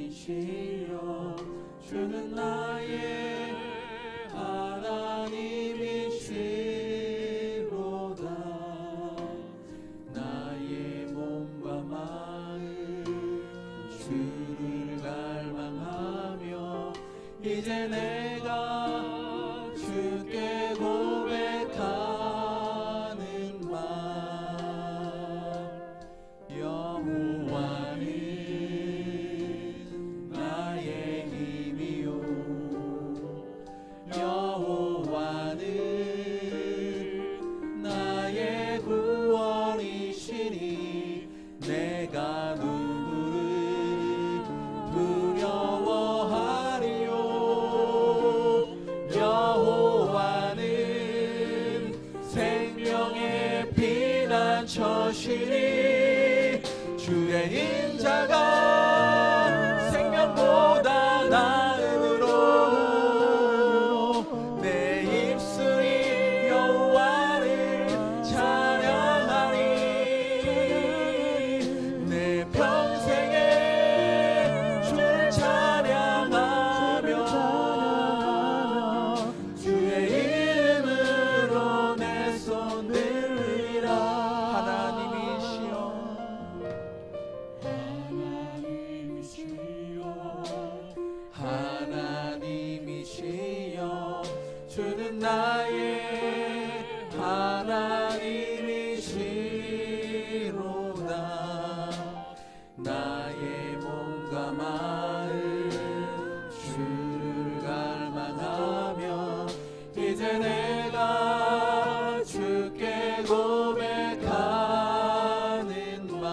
하나님이시여 주는 나의 하나님이시로다. 나의 몸과 마음 주를 갈망하며 이제 내가 주께 고백하는 말. 여호와는 나의 힘이요 여호와는 나의 구원이시니 내가 누구를 두려워하리요. 여호와는 생명의 피난처시니 주의 인자가 생명보다 나음으로 내 입술이 여호와를 찬양하리. 내 평생에 주를 찬양하며 주의 이름으로 내 손 들리라. 하나님이시여 하나님이시여 주는 나의 하나님이시로다. 나의 몸과 마음 주를 갈망하며 이제 내가 주께 고백하는 말.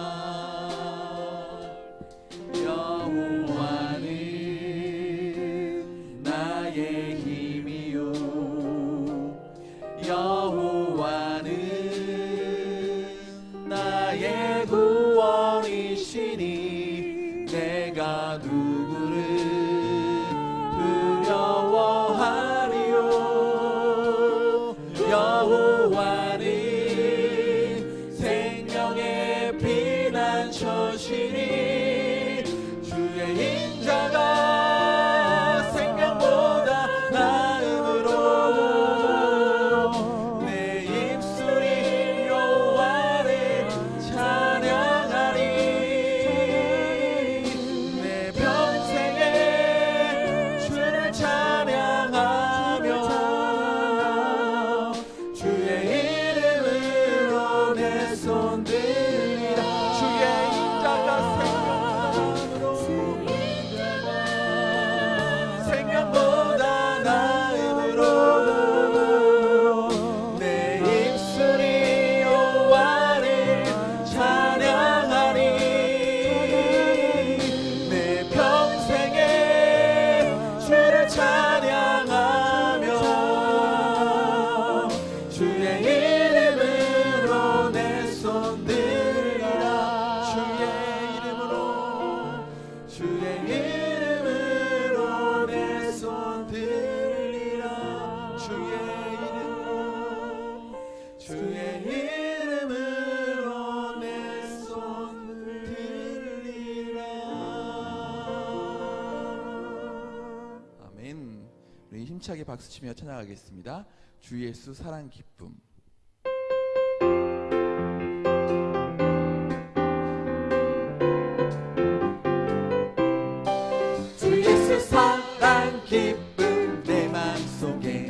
여호와는 나의 힘이요 여호와는 나의 구원이시니 내가 누구를 두려워하리요. 여호와는 생명의 피난처시니 주의 인자가 생명보다 나음으로 내 입술이 여호와를 찬양하리. 내 평생에 주를 찬양하며 주의 이름으로 내 손 들리라. 주의 인자가 생명보다 나음으로 내 입술이 여호와를 찬양하리. 내 평생에 주를 찬양하며 주의 이름으로 내 손 들리라. 주의 이름으로 주의 이름으로 내 손 들리라. 주의 이름으로 내 손 들리라. 아멘. 우리 힘차게 박수치며 찬양하겠습니다. 주 예수 사랑 기쁨. 주 예수 사랑 기쁨 내 맘속에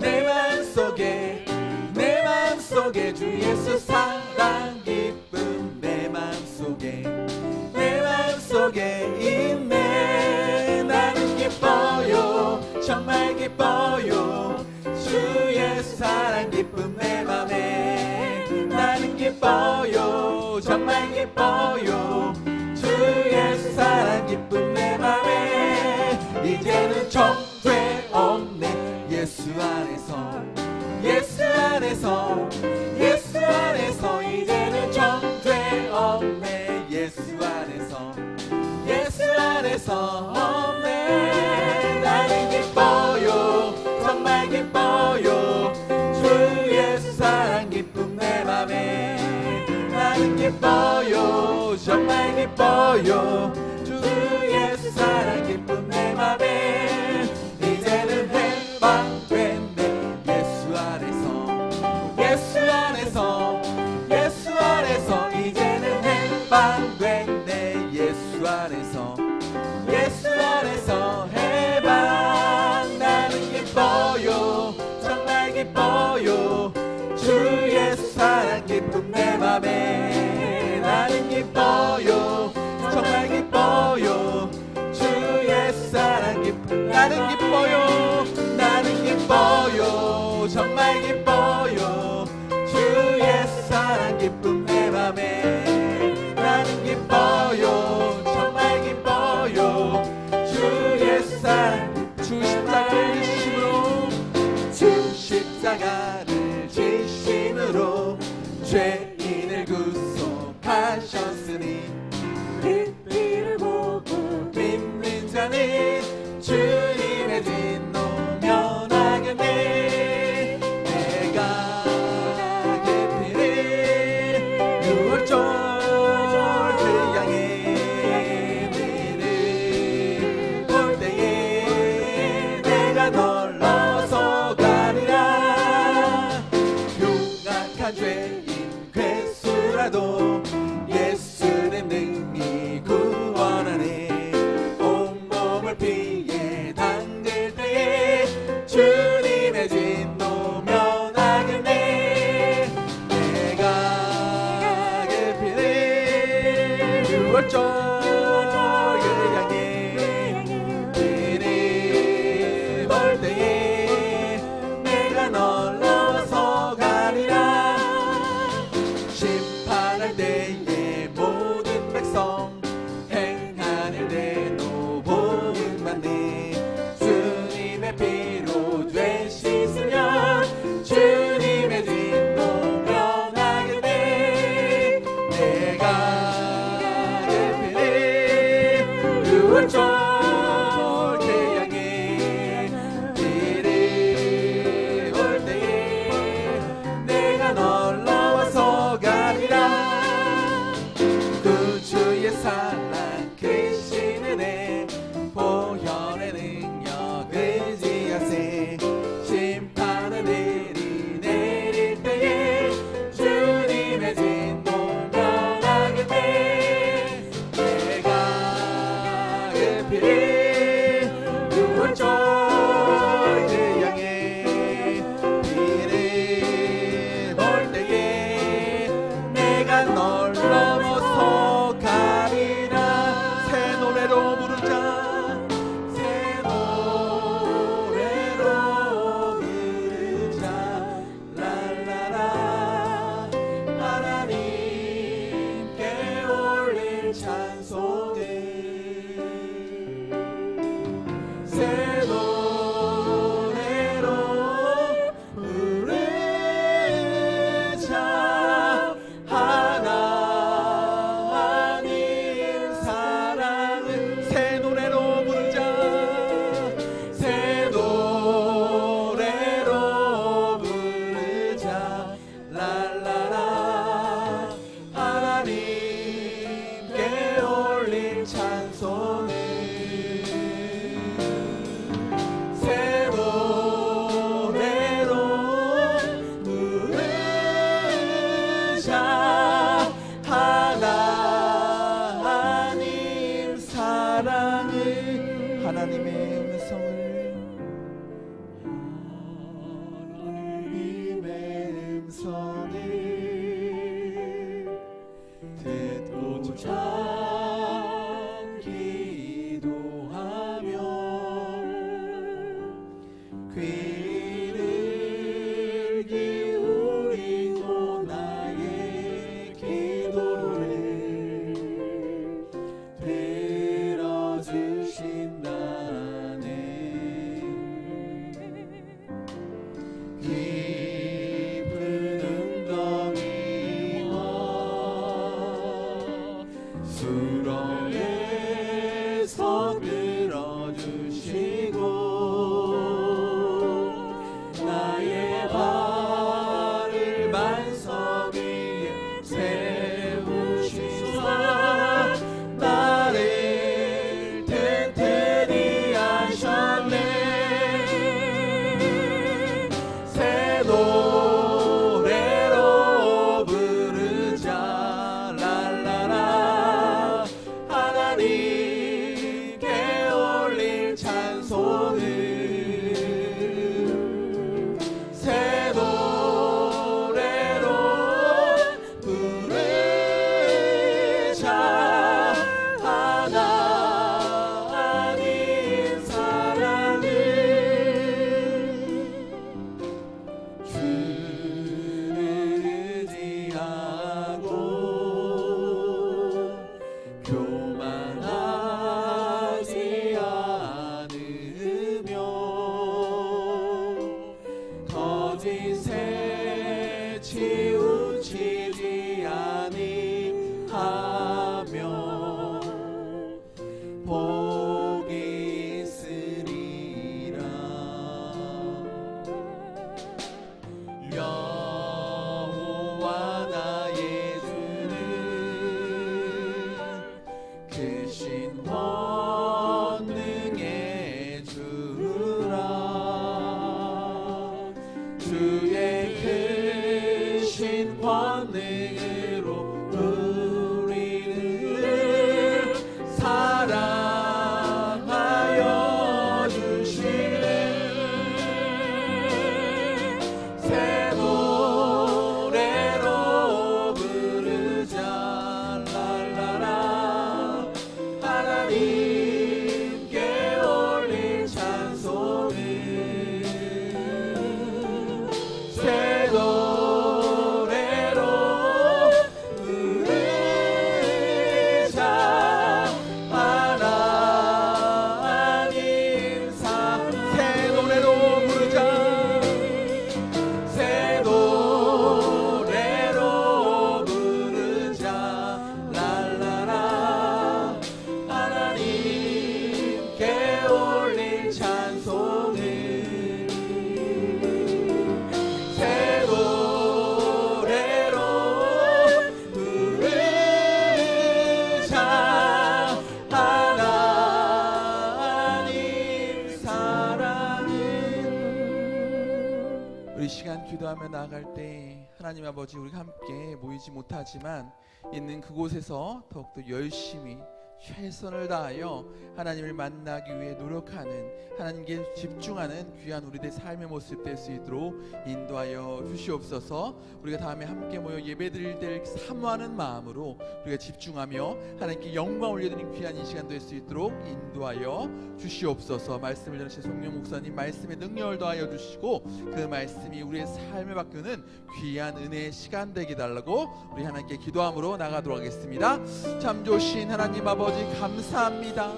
내 맘속에 내 맘속에 주 예수 사랑 기쁨 내 맘속에 내 맘속에 있네. 나는 기뻐요 정말 기뻐요. 주 예수 사랑 기쁨 내 맘에 나는 기뻐요 정말 기뻐요. 주 예수 사랑 기쁨 내 맘에 이제는 정죄 없네. 예수 안에서 예수 안에서 예수 안에서 이제는 정죄 없네. 예수 안에서 예수 안에서 없네. 나는 기뻐요 정말 기뻐요. 주 예수 사랑 기쁨 내 맘에 나는 기뻐요 기뻐요 정말 기뻐요 주 예수 사랑 기쁨 내 맘에 이제는 해방됐네 예수 안에서 예수 안에서 예수 안에서 이제는 해방됐네 예수 안에서 예수 안에서 해방 나는 기뻐요 정말 기뻐요 주 예수 사랑 기쁨 내 맘에 나는 기뻐요 정말 기뻐요 주 예수 사랑 기쁨 나는 기뻐요 나는 기뻐요 정말 기뻐요 주 예수 사랑 기쁨 내 맘에 나는 기뻐요 정말 기뻐요 주 예수 사랑 주 십자가를 지심으로 주 십자가를 지심으로 죄인을 구속하셨으니 그 피를 보고 믿는 자는 주님의 진노 면하겠네 내가 그 피를 유월절 그 양의 피를 볼 때에 내가 널러서 가리라 흉악한 죄인 괴수라도 예수는 능히 구원하네 온몸을 피에 담글 때에 주님의 진노 면하겠네 내가 그 피를 유월절 그 양의 피를 볼 때에 내가 널러서 가리라 심판할 때에 모든 백성 행한 일 대로 복음 받네 주님의 피로 죄 씻으면 주님의 진노 면하겠네 내가 그 피를 유월절 그 양의 피를 볼 때에 내가 널러와서 가리라 그 주의 사랑 크신 은혜 보혈의 능력 의지하세 심판의 일이 내릴 때에 주님의 진노 면하겠네 내가 그 피를 유월절 그 양의 피를 볼 때에 내가 널 넘어서 가리라 새 노래로 부르자 새 노래로 부르자 랄라라 하나님께 올릴 찬송을 새 노래로 부르자 하나님 사랑을 새 노래로 부르자 새 노래로 부르자 랄라라 하나님께 올릴 찬송을 새 노래로 부르자 하나님 사랑을 하나님의 음성을 듣고자 기도하며 귀를 기울이고 나의 기도를 들어주신다네 깊은 웅덩이와 수렁에서 끌어주시고 나의 발을 반석 위에 세우시고 기도하며 나아갈 때 하나님 아버지, 우리가 함께 모이지 못하지만 있는 그곳에서 더욱더 열심히 최선을 다하여 하나님을 만나기 위해 노력하는, 하나님께 집중하는 귀한 우리들의 삶의 모습 될 수 있도록 인도하여 주시옵소서. 우리가 다음에 함께 모여 예배드릴 때를 사모하는 마음으로 우리가 집중하며 하나님께 영광 올려드리는 귀한 이 시간 될 수 있도록 인도하여 주시옵소서. 말씀을 전하신 송영 목사님 말씀에 능력을 더하여 주시고 그 말씀이 우리의 삶을 바꾸는 귀한 은혜의 시간 되게 달라고 우리 하나님께 기도함으로 나가도록 하겠습니다. 참 좋으신 하나님 아버지, 감사합니다.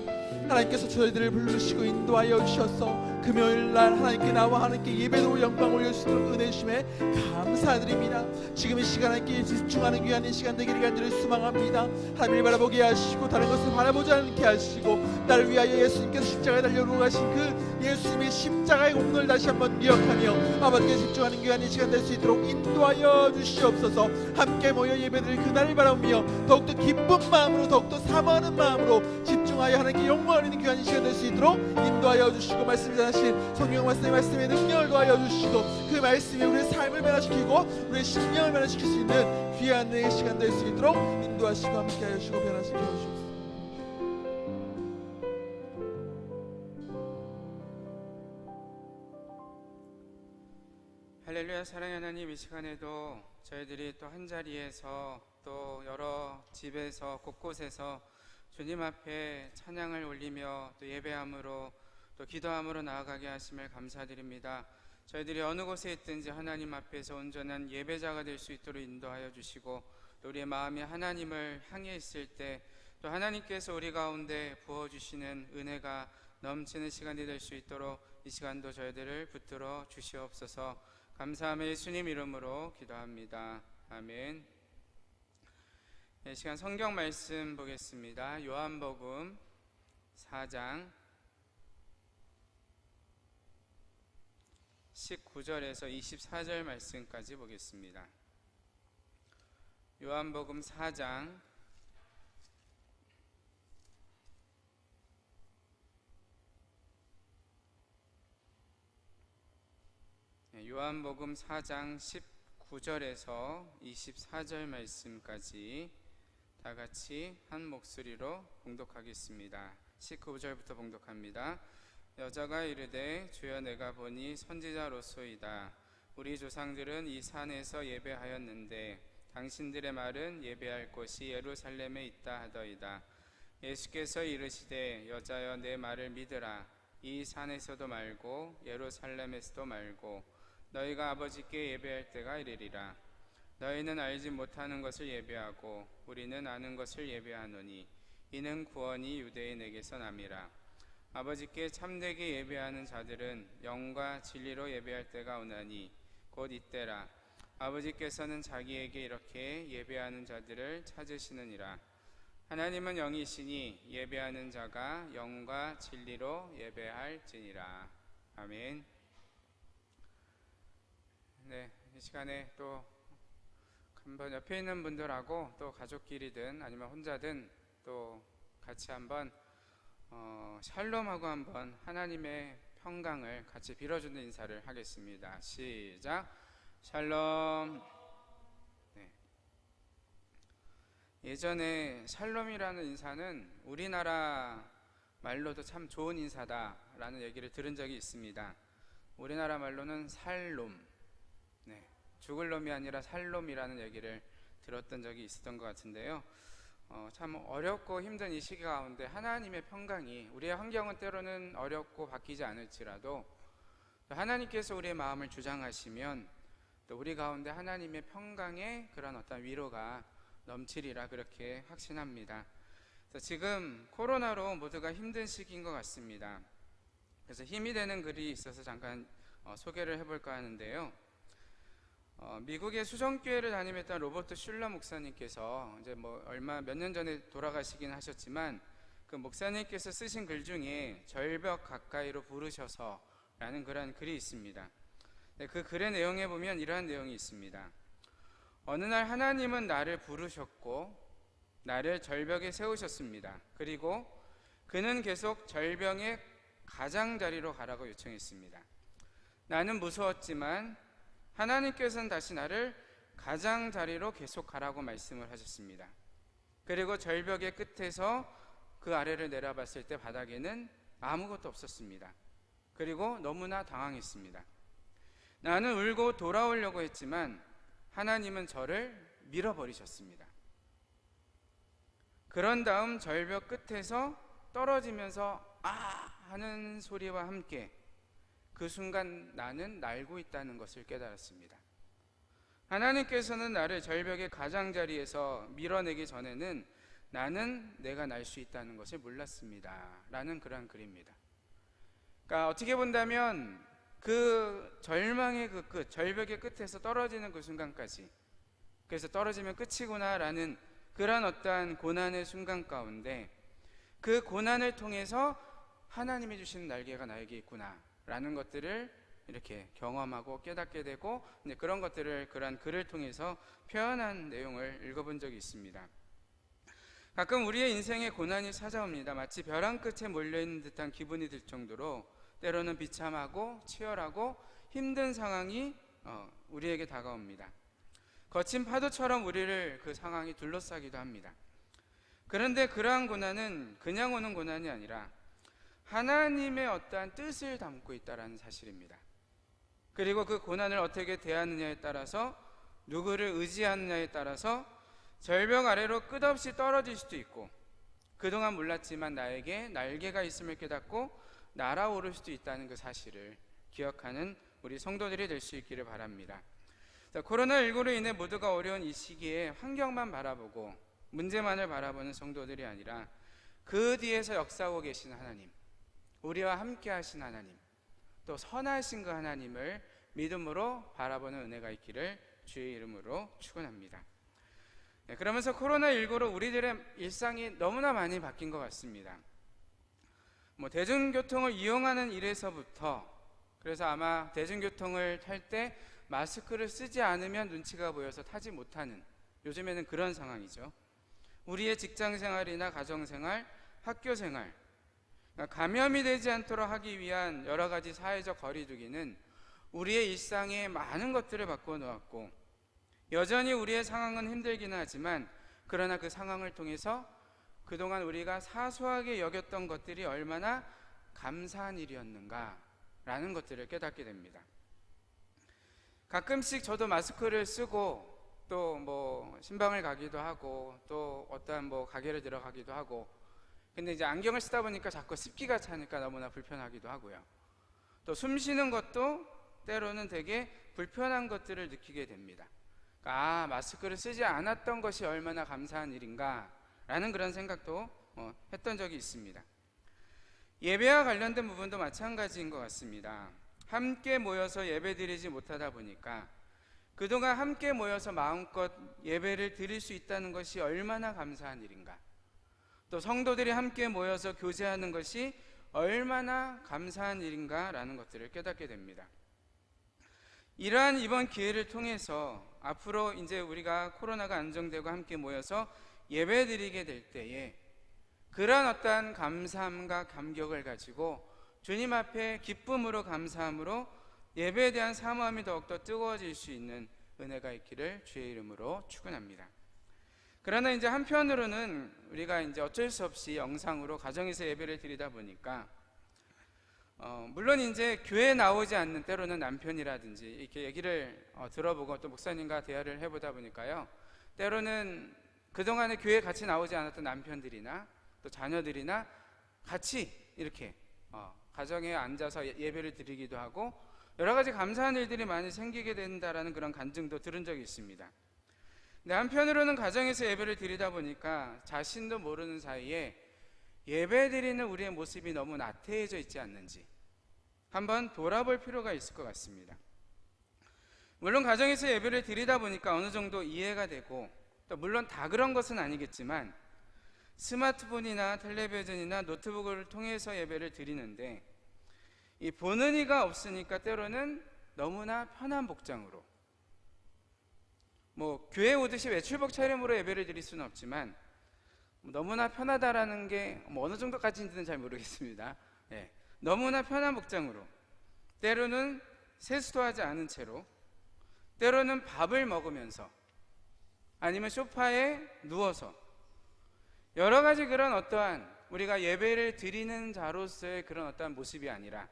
하나님께서 저희들을 부르시고 인도하여 주셔서 금요일날 하나님께 나와 하나님께 예배로 영광 올려주시도록 은혜 주심에 감사드립니다. 지금 이 시간 하나님께 집중하는 귀한 이 시간 되기를 간절히 수망합니다. 하나님을 바라보게 하시고 다른 것을 바라보지 않게 하시고 나를 위하여 예수님께서 십자가에 달려 가신 그 예수님의 십자가의 공로를 다시 한번 기억하며 아버지께 집중하는 귀한 이 시간 될 수 있도록 인도하여 주시옵소서. 함께 모여 예배드릴 그날을 바라보며 더욱더 기쁜 마음으로, 더욱더 사모하는 마음으로 집중하여 하나님께 영광을 드리는 귀한 이 시간 될 수 있도록 인도하여 주시고, 말씀 전하신 성령 말씀의 능력을 더하여 주시고 그 말씀이 우리의 삶을 변화시키고 우리의 심령을 변화시킬 수 있는 귀한 내 시간 될 수 있도록 인도하시고 함께하여 주시고 변화시켜 주시옵소서. 할렐루야. 사랑의 하나님, 이 시간에도 저희들이 또 한자리에서 또 여러 집에서 곳곳에서 주님 앞에 찬양을 올리며 또 예배함으로 또 기도함으로 나아가게 하심을 감사드립니다. 저희들이 어느 곳에 있든지 하나님 앞에서 온전한 예배자가 될 수 있도록 인도하여 주시고 또 우리의 마음이 하나님을 향해 있을 때 또 하나님께서 우리 가운데 부어주시는 은혜가 넘치는 시간이 될 수 있도록 이 시간도 저희들을 붙들어 주시옵소서. 감사하며 예수님 이름으로 기도합니다. 아멘. 이 시간 성경 말씀 보겠습니다. 요한복음 4장 19절에서 24절 말씀까지 보겠습니다. 요한복음 4장 19절에서 24절 말씀까지 다 같이 한 목소리로 봉독하겠습니다. 19절부터 봉독합니다. 여자가 이르되 주여, 내가 보니 선지자로소이다. 우리 조상들은 이 산에서 예배하였는데 당신들의 말은 예배할 곳이 예루살렘에 있다 하더이다. 예수께서 이르시되 여자여, 내 말을 믿으라. 이 산에서도 말고 예루살렘에서도 말고 너희가 아버지께 예배할 때가 이르리라. 너희는 알지 못하는 것을 예배하고 우리는 아는 것을 예배하노니 이는 구원이 유대인에게서 남이라. 아버지께 참되게 예배하는 자들은 영과 진리로 예배할 때가 오나니 곧 이때라. 아버지께서는 자기에게 이렇게 예배하는 자들을 찾으시느니라. 하나님은 영이시니 예배하는 자가 영과 진리로 예배할지니라. 아멘. 네, 이 시간에 또 한번 옆에 있는 분들하고 또 가족끼리든 아니면 혼자든 또 같이 한번 샬롬하고 한번 하나님의 평강을 같이 빌어주는 인사를 하겠습니다. 시작. 샬롬. 네. 예전에 샬롬이라는 인사는 우리나라 말로도 참 좋은 인사다라는 얘기를 들은 적이 있습니다. 우리나라 말로는 살롬, 네, 죽을 놈이 아니라 살롬이라는 얘기를 들었던 적이 있었던 것 같은데요. 참 어렵고 힘든 이 시기 가운데 하나님의 평강이, 우리의 환경은 때로는 어렵고 바뀌지 않을지라도 하나님께서 우리의 마음을 주장하시면 또 우리 가운데 하나님의 평강의 그런 어떤 위로가 넘치리라 그렇게 확신합니다. 그래서 지금 코로나로 모두가 힘든 시기인 것 같습니다. 그래서 힘이 되는 글이 있어서 잠깐 소개를 해볼까 하는데요. 미국의 수정교회를 담임했던 로버트 슐러 목사님께서 이제 몇 년 전에 돌아가시긴 하셨지만 그 목사님께서 쓰신 글 중에 절벽 가까이로 부르셔서 라는 그런 글이 있습니다. 그 글의 내용에 보면 이러한 내용이 있습니다. 어느 날 하나님은 나를 부르셨고 나를 절벽에 세우셨습니다. 그리고 그는 계속 절벽의 가장자리로 가라고 요청했습니다. 나는 무서웠지만 하나님께서는 다시 나를 가장자리로 계속 가라고 말씀을 하셨습니다. 그리고 절벽의 끝에서 그 아래를 내려봤을 때 바닥에는 아무것도 없었습니다. 그리고 너무나 당황했습니다. 나는 울고 돌아오려고 했지만 하나님은 저를 밀어버리셨습니다. 그런 다음 절벽 끝에서 떨어지면서 아 하는 소리와 함께 그 순간 나는 날고 있다는 것을 깨달았습니다. 하나님께서는 나를 절벽의 가장자리에서 밀어내기 전에는 나는 내가 날 수 있다는 것을 몰랐습니다 라는 그런 글입니다. 그러니까 어떻게 본다면 그 절망의 그 끝, 절벽의 끝에서 떨어지는 그 순간까지, 그래서 떨어지면 끝이구나 라는 그런 어떠한 고난의 순간 가운데 그 고난을 통해서 하나님이 주시는 날개가 나에게 있구나 라는 것들을 이렇게 경험하고 깨닫게 되고, 그런 것들을 그런 글을 통해서 표현한 내용을 읽어본 적이 있습니다. 가끔 우리의 인생에 고난이 찾아옵니다. 마치 벼랑 끝에 몰려있는 듯한 기분이 들 정도로 때로는 비참하고 치열하고 힘든 상황이 우리에게 다가옵니다. 거친 파도처럼 우리를 그 상황이 둘러싸기도 합니다. 그런데 그러한 고난은 그냥 오는 고난이 아니라 하나님의 어떠한 뜻을 담고 있다는 사실입니다. 그리고 그 고난을 어떻게 대하느냐에 따라서, 누구를 의지하느냐에 따라서 절벽 아래로 끝없이 떨어질 수도 있고, 그동안 몰랐지만 나에게 날개가 있음을 깨닫고 날아오를 수도 있다는 그 사실을 기억하는 우리 성도들이 될 수 있기를 바랍니다. 자, 코로나19로 인해 모두가 어려운 이 시기에 환경만 바라보고 문제만을 바라보는 성도들이 아니라 그 뒤에서 역사하고 계신 하나님, 우리와 함께 하신 하나님, 또 선하신 그 하나님을 믿음으로 바라보는 은혜가 있기를 주의 이름으로 축원합니다. 그러면서 코로나19로 우리들의 일상이 너무나 많이 바뀐 것 같습니다. 대중교통을 이용하는 일에서부터, 그래서 아마 대중교통을 탈 때 마스크를 쓰지 않으면 눈치가 보여서 타지 못하는, 요즘에는 그런 상황이죠. 우리의 직장생활이나 가정생활, 학교생활, 감염이 되지 않도록 하기 위한 여러 가지 사회적 거리두기는 우리의 일상에 많은 것들을 바꿔놓았고, 여전히 우리의 상황은 힘들기는 하지만, 그러나 그 상황을 통해서 그동안 우리가 사소하게 여겼던 것들이 얼마나 감사한 일이었는가 라는 것들을 깨닫게 됩니다. 가끔씩 저도 마스크를 쓰고 또 신방을 가기도 하고 또 어떠한 가게를 들어가기도 하고, 근데 이제 안경을 쓰다 보니까 자꾸 습기가 차니까 너무나 불편하기도 하고요. 또 숨 쉬는 것도 때로는 되게 불편한 것들을 느끼게 됩니다. 그러니까 마스크를 쓰지 않았던 것이 얼마나 감사한 일인가 라는 그런 생각도 했던 적이 있습니다. 예배와 관련된 부분도 마찬가지인 것 같습니다. 함께 모여서 예배 드리지 못하다 보니까 그동안 함께 모여서 마음껏 예배를 드릴 수 있다는 것이 얼마나 감사한 일인가, 또 성도들이 함께 모여서 교제하는 것이 얼마나 감사한 일인가 라는 것들을 깨닫게 됩니다. 이러한 이번 기회를 통해서 앞으로 이제 우리가 코로나가 안정되고 함께 모여서 예배 드리게 될 때에 그러한 어떠한 감사함과 감격을 가지고 주님 앞에 기쁨으로, 감사함으로 예배에 대한 사모함이 더욱더 뜨거워질 수 있는 은혜가 있기를 주의 이름으로 축원합니다. 그러나 이제 한편으로는 우리가 이제 어쩔 수 없이 영상으로 가정에서 예배를 드리다 보니까 물론 이제 교회에 나오지 않는, 때로는 남편이라든지 이렇게 얘기를 들어보고 또 목사님과 대화를 해보다 보니까요, 때로는 그동안에 교회에 같이 나오지 않았던 남편들이나 또 자녀들이나 같이 이렇게 가정에 앉아서 예배를 드리기도 하고 여러 가지 감사한 일들이 많이 생기게 된다라는 그런 간증도 들은 적이 있습니다. 근데 한편으로는 가정에서 예배를 드리다 보니까 자신도 모르는 사이에 예배 드리는 우리의 모습이 너무 나태해져 있지 않는지 한번 돌아볼 필요가 있을 것 같습니다. 물론 가정에서 예배를 드리다 보니까 어느 정도 이해가 되고, 또 물론 다 그런 것은 아니겠지만 스마트폰이나 텔레비전이나 노트북을 통해서 예배를 드리는데, 이 보는 이가 없으니까 때로는 너무나 편한 복장으로, 교회 오듯이 외출복 차림으로 예배를 드릴 수는 없지만 너무나 편하다라는 게 어느 정도까지인지는 잘 모르겠습니다. 너무나 편한 복장으로, 때로는 세수도 하지 않은 채로 때로는 밥을 먹으면서, 아니면 소파에 누워서 여러 가지 그런 어떠한 우리가 예배를 드리는 자로서의 그런 어떠한 모습이 아니라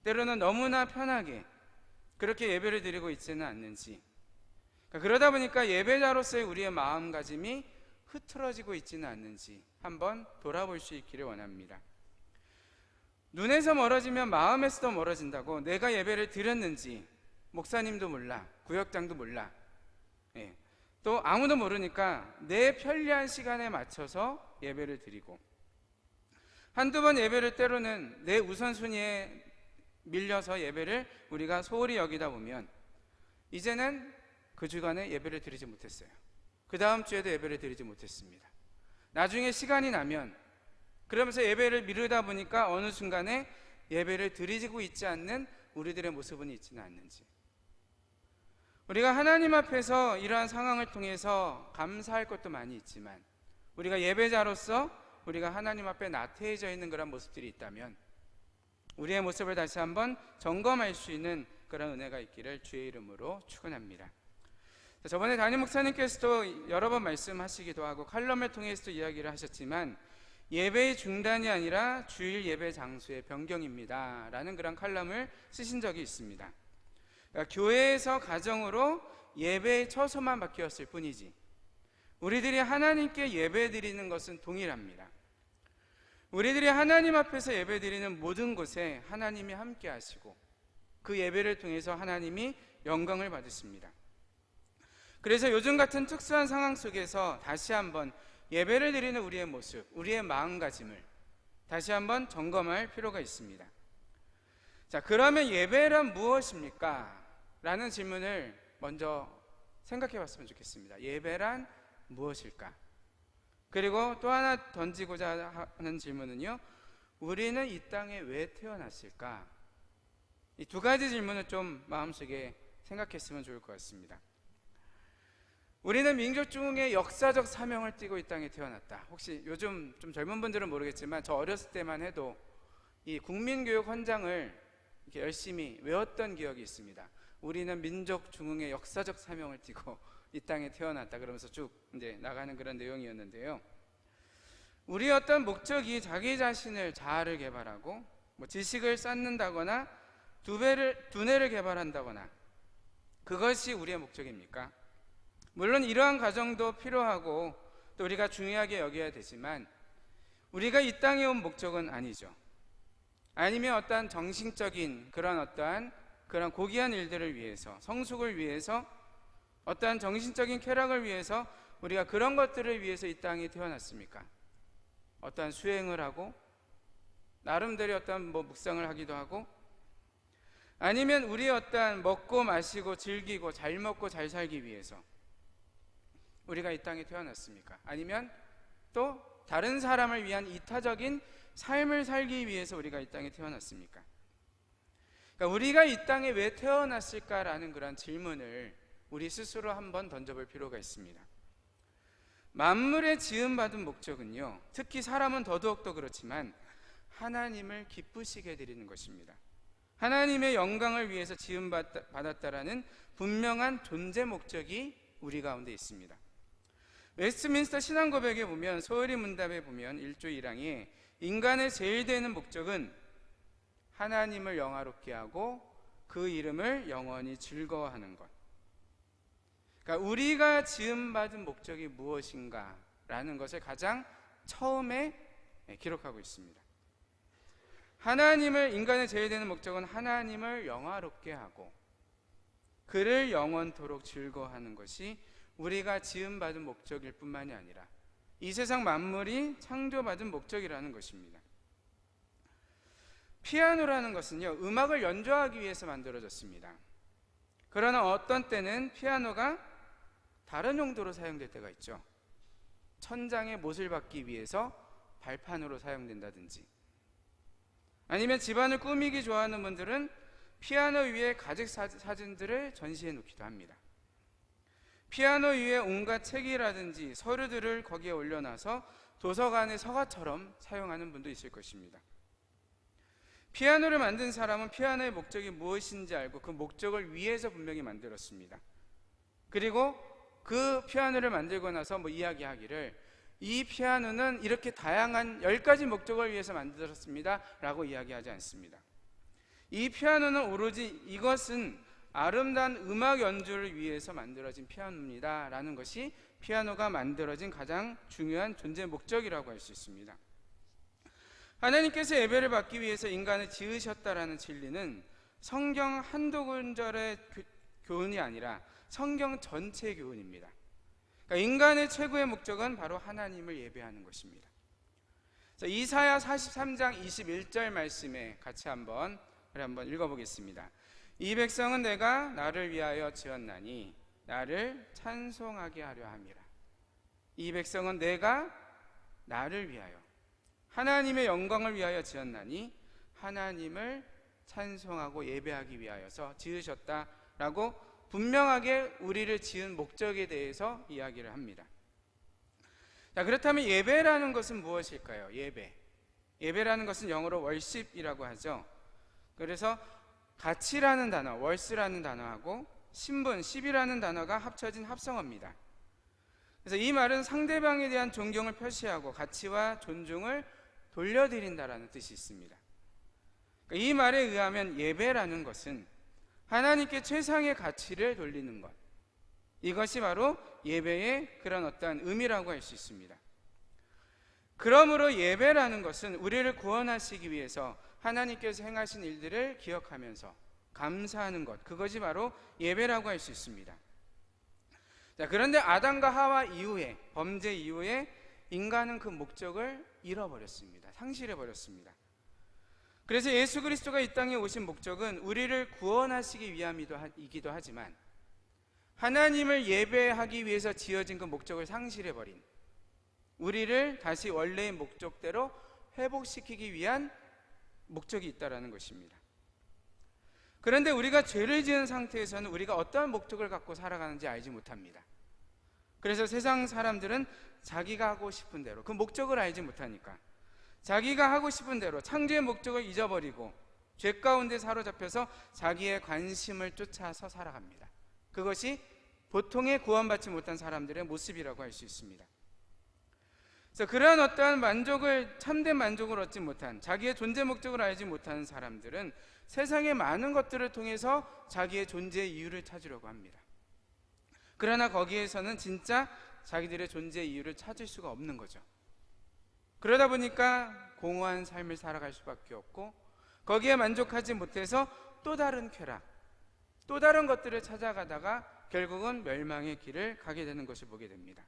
때로는 너무나 편하게 그렇게 예배를 드리고 있지는 않는지, 그러다 보니까 예배자로서의 우리의 마음가짐이 흐트러지고 있지는 않는지 한번 돌아볼 수 있기를 원합니다. 눈에서 멀어지면 마음에서도 멀어진다고, 내가 예배를 드렸는지 목사님도 몰라, 구역장도 몰라, 또 아무도 모르니까 내 편리한 시간에 맞춰서 예배를 드리고, 한두 번 예배를 때로는 내 우선순위에 밀려서 예배를 우리가 소홀히 여기다 보면 이제는 그 주간에 예배를 드리지 못했어요. 그 다음 주에도 예배를 드리지 못했습니다. 나중에 시간이 나면 그러면서 예배를 미루다 보니까 어느 순간에 예배를 드리고 있지 않는 우리들의 모습은 있지는 않는지, 우리가 하나님 앞에서 이러한 상황을 통해서 감사할 것도 많이 있지만 우리가 예배자로서 우리가 하나님 앞에 나태해져 있는 그런 모습들이 있다면 우리의 모습을 다시 한번 점검할 수 있는 그런 은혜가 있기를 주의 이름으로 축원합니다. 저번에 담임 목사님께서도 여러 번 말씀하시기도 하고 칼럼을 통해서도 이야기를 하셨지만, 예배의 중단이 아니라 주일 예배 장소의 변경입니다 라는 그런 칼럼을 쓰신 적이 있습니다. 그러니까 교회에서 가정으로 예배의 처소만 바뀌었을 뿐이지 우리들이 하나님께 예배 드리는 것은 동일합니다. 우리들이 하나님 앞에서 예배 드리는 모든 곳에 하나님이 함께 하시고 그 예배를 통해서 하나님이 영광을 받으십니다. 그래서 요즘 같은 특수한 상황 속에서 다시 한번 예배를 드리는 우리의 모습, 우리의 마음가짐을 다시 한번 점검할 필요가 있습니다. 자, 그러면 예배란 무엇입니까? 라는 질문을 먼저 생각해 봤으면 좋겠습니다. 예배란 무엇일까? 그리고 또 하나 던지고자 하는 질문은요, 우리는 이 땅에 왜 태어났을까? 이 두 가지 질문을 좀 마음속에 생각했으면 좋을 것 같습니다. 우리는 민족 중흥의 역사적 사명을 띠고 이 땅에 태어났다. 혹시 요즘 좀 젊은 분들은 모르겠지만 저 어렸을 때만 해도 이 국민교육 헌장을 이렇게 열심히 외웠던 기억이 있습니다. 우리는 민족 중흥의 역사적 사명을 띠고 이 땅에 태어났다 그러면서 쭉 이제 나가는 그런 내용이었는데요. 우리의 어떤 목적이 자기 자신을 자아를 개발하고 지식을 쌓는다거나 두뇌를 개발한다거나 그것이 우리의 목적입니까? 물론 이러한 과정도 필요하고 또 우리가 중요하게 여겨야 되지만 우리가 이 땅에 온 목적은 아니죠. 아니면 어떠한 정신적인 어떠한 그런 고귀한 일들을 위해서, 성숙을 위해서, 어떠한 정신적인 쾌락을 위해서 우리가 그런 것들을 위해서 이 땅에 태어났습니까? 어떠한 수행을 하고 나름대로 어떠한 묵상을 하기도 하고, 아니면 우리의 어떠한 먹고 마시고 즐기고 잘 먹고 잘 살기 위해서 우리가 이 땅에 태어났습니까? 아니면 또 다른 사람을 위한 이타적인 삶을 살기 위해서 우리가 이 땅에 태어났습니까? 그러니까 우리가 이 땅에 왜 태어났을까라는 그런 질문을 우리 스스로 한번 던져볼 필요가 있습니다. 만물의 지음받은 목적은요, 특히 사람은 더더욱더 그렇지만 하나님을 기쁘시게 해드리는 것입니다. 하나님의 영광을 위해서 지음받았다라는 분명한 존재 목적이 우리 가운데 있습니다. 웨스트민스터 신앙고백에 보면, 소요리 문답에 보면 1조 1항에 인간의 제일 되는 목적은 하나님을 영화롭게 하고 그 이름을 영원히 즐거워하는 것. 그러니까 우리가 지음받은 목적이 무엇인가 라는 것을 가장 처음에 기록하고 있습니다. 인간의 제일 되는 목적은 하나님을 영화롭게 하고 그를 영원토록 즐거워하는 것이 우리가 지음받은 목적일 뿐만이 아니라 이 세상 만물이 창조받은 목적이라는 것입니다. 피아노라는 것은요, 음악을 연주하기 위해서 만들어졌습니다. 그러나 어떤 때는 피아노가 다른 용도로 사용될 때가 있죠. 천장에 못을 박기 위해서 발판으로 사용된다든지, 아니면 집안을 꾸미기 좋아하는 분들은 피아노 위에 가죽 사진들을 전시해 놓기도 합니다. 피아노 위에 온갖 책이라든지 서류들을 거기에 올려놔서 도서관의 서가처럼 사용하는 분도 있을 것입니다. 피아노를 만든 사람은 피아노의 목적이 무엇인지 알고 그 목적을 위해서 분명히 만들었습니다. 그리고 그 피아노를 만들고 나서 이야기하기를 이 피아노는 이렇게 다양한 10가지 목적을 위해서 만들었습니다 라고 이야기하지 않습니다. 이 피아노는 오로지 이것은 아름다운 음악 연주를 위해서 만들어진 피아노입니다 라는 것이 피아노가 만들어진 가장 중요한 존재 목적이라고 할 수 있습니다. 하나님께서 예배를 받기 위해서 인간을 지으셨다라는 진리는 성경 한두 구절의 교훈이 아니라 성경 전체의 교훈입니다. 그러니까 인간의 최고의 목적은 바로 하나님을 예배하는 것입니다. 이사야 43장 21절 말씀에 같이 한번 읽어보겠습니다. 이 백성은 내가 나를 위하여 지었나니 나를 찬송하게 하려 함이라. 이 백성은 내가 나를 위하여 하나님의 영광을 위하여 지었나니 하나님을 찬송하고 예배하기 위하여서 지으셨다라고 분명하게 우리를 지은 목적에 대해서 이야기를 합니다. 자, 그렇다면 예배라는 것은 무엇일까요? 예배라는 것은 영어로 worship이라고 하죠. 그래서 가치라는 단어, 월스라는 단어하고 신분, 십이라는 단어가 합쳐진 합성어입니다. 그래서 이 말은 상대방에 대한 존경을 표시하고 가치와 존중을 돌려드린다라는 뜻이 있습니다. 이 말에 의하면 예배라는 것은 하나님께 최상의 가치를 돌리는 것, 이것이 바로 예배의 그런 어떠한 의미라고 할 수 있습니다. 그러므로 예배라는 것은 우리를 구원하시기 위해서 하나님께서 행하신 일들을 기억하면서 감사하는 것, 그것이 바로 예배라고 할 수 있습니다. 자, 그런데 아담과 하와 이후에, 범죄 이후에 인간은 그 목적을 잃어버렸습니다. 상실해버렸습니다. 그래서 예수 그리스도가 이 땅에 오신 목적은 우리를 구원하시기 위함이기도 하지만 하나님을 예배하기 위해서 지어진 그 목적을 상실해버린, 우리를 다시 원래의 목적대로 회복시키기 위한 목적이 있다라는 것입니다. 그런데 우리가 죄를 지은 상태에서는 우리가 어떠한 목적을 갖고 살아가는지 알지 못합니다. 그래서 세상 사람들은 자기가 하고 싶은 대로, 그 목적을 알지 못하니까 자기가 하고 싶은 대로 창조의 목적을 잊어버리고 죄 가운데 사로잡혀서 자기의 관심을 쫓아서 살아갑니다. 그것이 보통의 구원받지 못한 사람들의 모습이라고 할 수 있습니다. 그래서 그러한 어떠한 참된 만족을 얻지 못한, 자기의 존재 목적을 알지 못하는 사람들은 세상의 많은 것들을 통해서 자기의 존재의 이유를 찾으려고 합니다. 그러나 거기에서는 진짜 자기들의 존재의 이유를 찾을 수가 없는 거죠. 그러다 보니까 공허한 삶을 살아갈 수밖에 없고, 거기에 만족하지 못해서 또 다른 쾌락, 또 다른 것들을 찾아가다가 결국은 멸망의 길을 가게 되는 것을 보게 됩니다.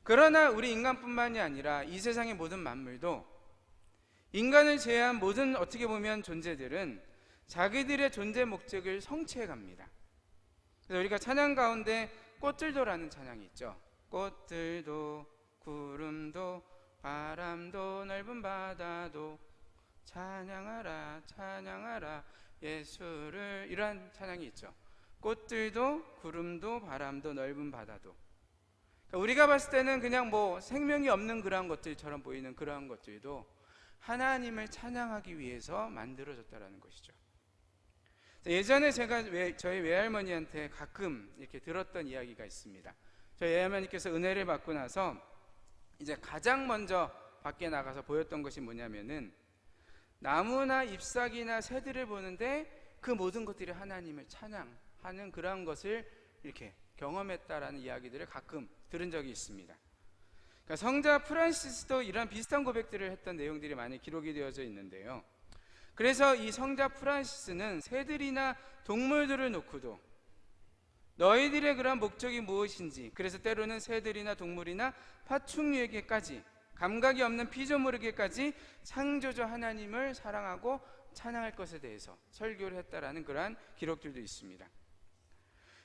그러나 우리 인간뿐만이 아니라 이 세상의 모든 만물도, 인간을 제외한 모든 어떻게 보면 존재들은 자기들의 존재 목적을 성취해 갑니다. 그래서 우리가 찬양 가운데 꽃들도라는 찬양이 있죠. 꽃들도 구름도 바람도 넓은 바다도 찬양하라 찬양하라 예수를, 이러한 찬양이 있죠. 꽃들도 구름도 바람도 넓은 바다도. 그러니까 우리가 봤을 때는 그냥 생명이 없는 그러한 것들처럼 보이는 그러한 것들도 하나님을 찬양하기 위해서 만들어졌다라는 것이죠. 예전에 제가 저희 외할머니한테 가끔 이렇게 들었던 이야기가 있습니다. 저희 외할머니께서 은혜를 받고 나서 이제 가장 먼저 밖에 나가서 보였던 것이 뭐냐면은 나무나 잎사귀나 새들을 보는데 그 모든 것들이 하나님을 찬양하는 그러한 것을 이렇게 경험했다라는 이야기들을 가끔 들은 적이 있습니다. 그러니까 성자 프란시스도 이런 비슷한 고백들을 했던 내용들이 많이 기록이 되어져 있는데요. 그래서 이 성자 프란시스는 새들이나 동물들을 놓고도 너희들의 그런 목적이 무엇인지, 그래서 때로는 새들이나 동물이나 파충류에게까지, 감각이 없는 피조물에게까지 창조주 하나님을 사랑하고 찬양할 것에 대해서 설교를 했다라는 그러한 기록들도 있습니다.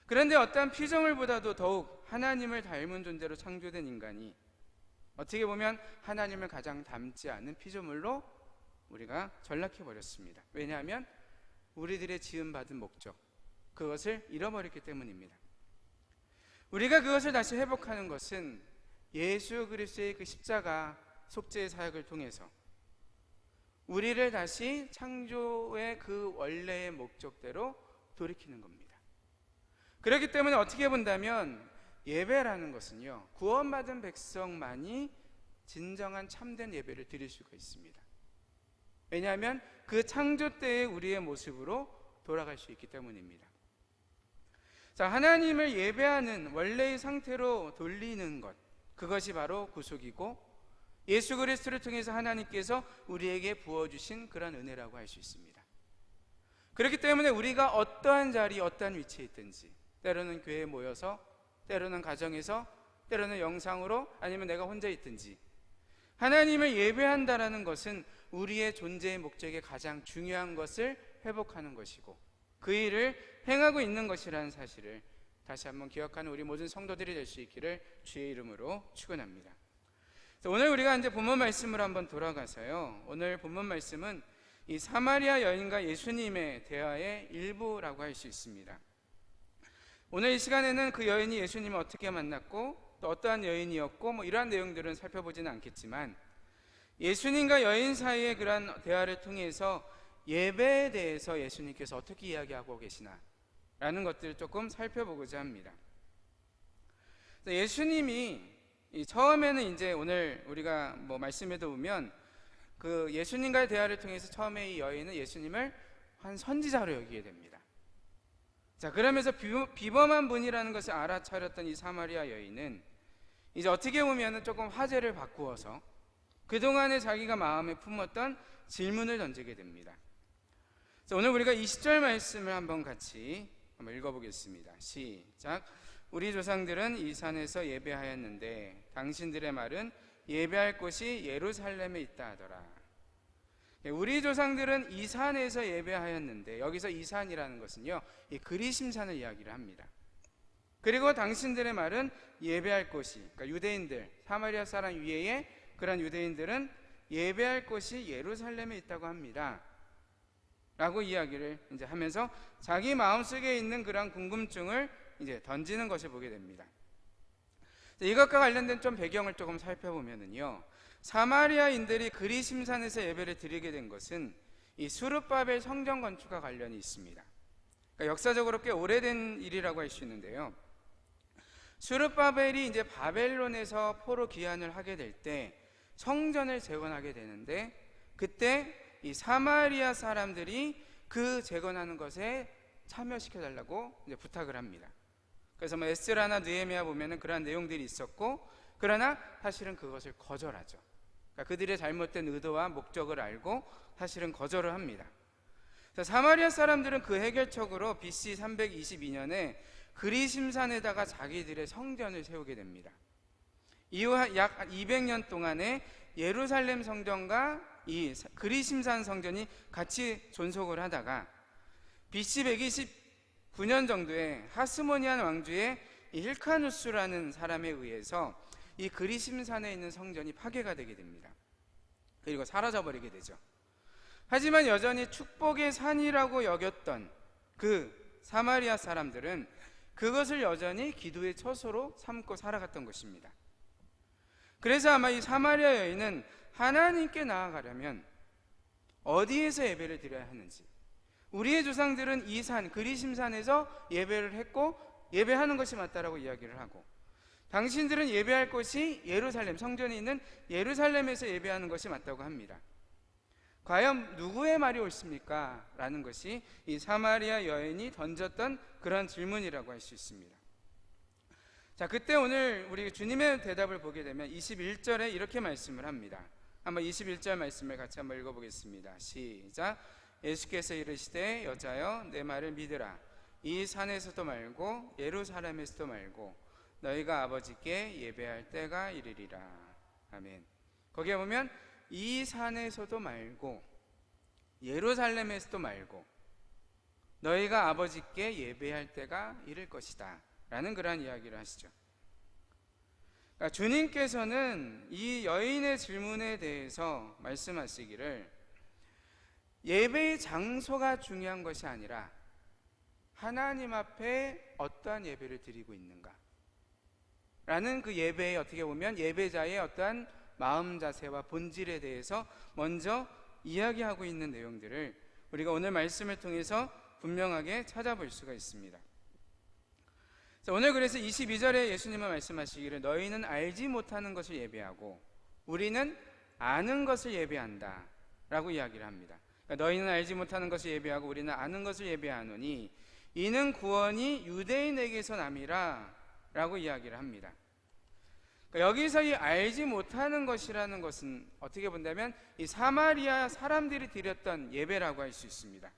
그런데 어떠한 피조물보다도 더욱 하나님을 닮은 존재로 창조된 인간이 어떻게 보면 하나님을 가장 닮지 않은 피조물로 우리가 전락해 버렸습니다. 왜냐하면 우리들의 지음받은 목적, 그것을 잃어버렸기 때문입니다. 우리가 그것을 다시 회복하는 것은 예수 그리스도의 그 십자가 속죄의 사역을 통해서 우리를 다시 창조의 그 원래의 목적대로 돌이키는 겁니다. 그렇기 때문에 어떻게 본다면 예배라는 것은요, 구원받은 백성만이 진정한 참된 예배를 드릴 수가 있습니다. 왜냐하면 그 창조 때의 우리의 모습으로 돌아갈 수 있기 때문입니다. 자, 하나님을 예배하는 원래의 상태로 돌리는 것, 그것이 바로 구속이고 예수 그리스도를 통해서 하나님께서 우리에게 부어주신 그런 은혜라고 할 수 있습니다. 그렇기 때문에 우리가 어떠한 자리, 어떠한 위치에 있든지, 때로는 교회에 모여서, 때로는 가정에서, 때로는 영상으로, 아니면 내가 혼자 있든지, 하나님을 예배한다라는 것은 우리의 존재의 목적에 가장 중요한 것을 회복하는 것이고 그 일을 행하고 있는 것이라는 사실을 다시 한번 기억하는 우리 모든 성도들이 될 수 있기를 주의 이름으로 축원합니다. 오늘 우리가 이제 본문 말씀으로 한번 돌아가서요, 오늘 본문 말씀은 이 사마리아 여인과 예수님의 대화의 일부라고 할 수 있습니다. 오늘 이 시간에는 그 여인이 예수님을 어떻게 만났고 또 어떠한 여인이었고 뭐 이러한 내용들은 살펴보지는 않겠지만, 예수님과 여인 사이의 그러한 대화를 통해서 예배에 대해서 예수님께서 어떻게 이야기하고 계시나 라는 것들을 조금 살펴보고자 합니다. 예수님이 처음에는 이제 오늘 우리가 뭐 말씀에도 보면 그 예수님과의 대화를 통해서 처음에 이 여인은 예수님을 한 선지자로 여기게 됩니다. 자, 그러면서 비범한 분이라는 것을 알아차렸던 이 사마리아 여인은 이제 어떻게 보면 조금 화제를 바꾸어서 그동안에 자기가 마음에 품었던 질문을 던지게 됩니다. 자, 오늘 우리가 20절 말씀을 한번 같이 한번 읽어보겠습니다. 시작. 우리 조상들은 이 산에서 예배하였는데 당신들의 말은 예배할 곳이 예루살렘에 있다 하더라. 우리 조상들은 이 산에서 예배하였는데, 여기서 이 산이라는 것은요, 이 그리심산을 이야기를 합니다. 그리고 당신들의 말은 예배할 곳이, 그러니까 유대인들, 사마리아 사람 위에 그런 유대인들은 예배할 곳이 예루살렘에 있다고 합니다 라고 이야기를 이제 하면서 자기 마음속에 있는 그런 궁금증을 이제 던지는 것을 보게 됩니다. 이것과 관련된 좀 배경을 조금 살펴보면은요, 사마리아인들이 그리심산에서 예배를 드리게 된 것은 이 수르바벨 성전 건축과 관련이 있습니다. 그러니까 역사적으로 꽤 오래된 일이라고 할 수 있는데요, 수르바벨이 이제 바벨론에서 포로 귀환을 하게 될 때 성전을 재건하게 되는데, 그때 이 사마리아 사람들이 그 재건하는 것에 참여시켜 달라고 이제 부탁을 합니다. 그래서 뭐 에스라나 느헤미야 보면은 그러한 내용들이 있었고, 그러나 사실은 그것을 거절하죠. 그러니까 그들의 잘못된 의도와 목적을 알고 사실은 거절을 합니다. 사마리아 사람들은 그 해결책으로 BC 322년에 그리심산에다가 자기들의 성전을 세우게 됩니다. 이후 약 200년 동안에 예루살렘 성전과 이 그리심산 성전이 같이 존속을 하다가 BC 129년 정도에 하스모니안 왕주의 힐카누스라는 사람에 의해서 이 그리심산에 있는 성전이 파괴가 되게 됩니다. 그리고 사라져버리게 되죠. 하지만 여전히 축복의 산이라고 여겼던 그 사마리아 사람들은 그것을 여전히 기도의 처소로 삼고 살아갔던 것입니다. 그래서 아마 이 사마리아 여인은 하나님께 나아가려면 어디에서 예배를 드려야 하는지, 우리의 조상들은 이 산 그리심산에서 예배를 했고 예배하는 것이 맞다라고 이야기를 하고, 당신들은 예배할 곳이 예루살렘, 성전이 있는 예루살렘에서 예배하는 것이 맞다고 합니다. 과연 누구의 말이 옳습니까? 라는 것이 이 사마리아 여인이 던졌던 그런 질문이라고 할 수 있습니다. 자, 그때 오늘 우리 주님의 대답을 보게 되면 21절에 이렇게 말씀을 합니다. 한번 21절 말씀을 같이 한번 읽어보겠습니다. 시작. 예수께서 이르시되 여자여 내 말을 믿으라. 이 산에서도 말고 예루살렘에서도 말고 너희가 아버지께 예배할 때가 이르리라. 아멘. 거기에 보면 이 산에서도 말고 예루살렘에서도 말고 너희가 아버지께 예배할 때가 이를 것이다 라는 그러한 이야기를 하시죠. 그러니까 주님께서는 이 여인의 질문에 대해서 말씀하시기를 예배의 장소가 중요한 것이 아니라 하나님 앞에 어떠한 예배를 드리고 있는가 라는 그 예배에, 어떻게 보면 예배자의 어떠한 마음 자세와 본질에 대해서 먼저 이야기하고 있는 내용들을 우리가 오늘 말씀을 통해서 분명하게 찾아볼 수가 있습니다. 자, 오늘 그래서 22절에 예수님은 말씀하시기를 너희는 알지 못하는 것을 예배하고 우리는 아는 것을 예배한다 라고 이야기를 합니다. 그러니까 너희는 알지 못하는 것을 예배하고 우리는 아는 것을 예배하노니 이는 구원이 유대인에게서 남이라 라고 이야기를 합니다. 그러니까 여기서 이 알지 못하는 것이라는 것은 어떻게 본다면 이 사마리아 사람들이 드렸던 예배라고 할 수 있습니다.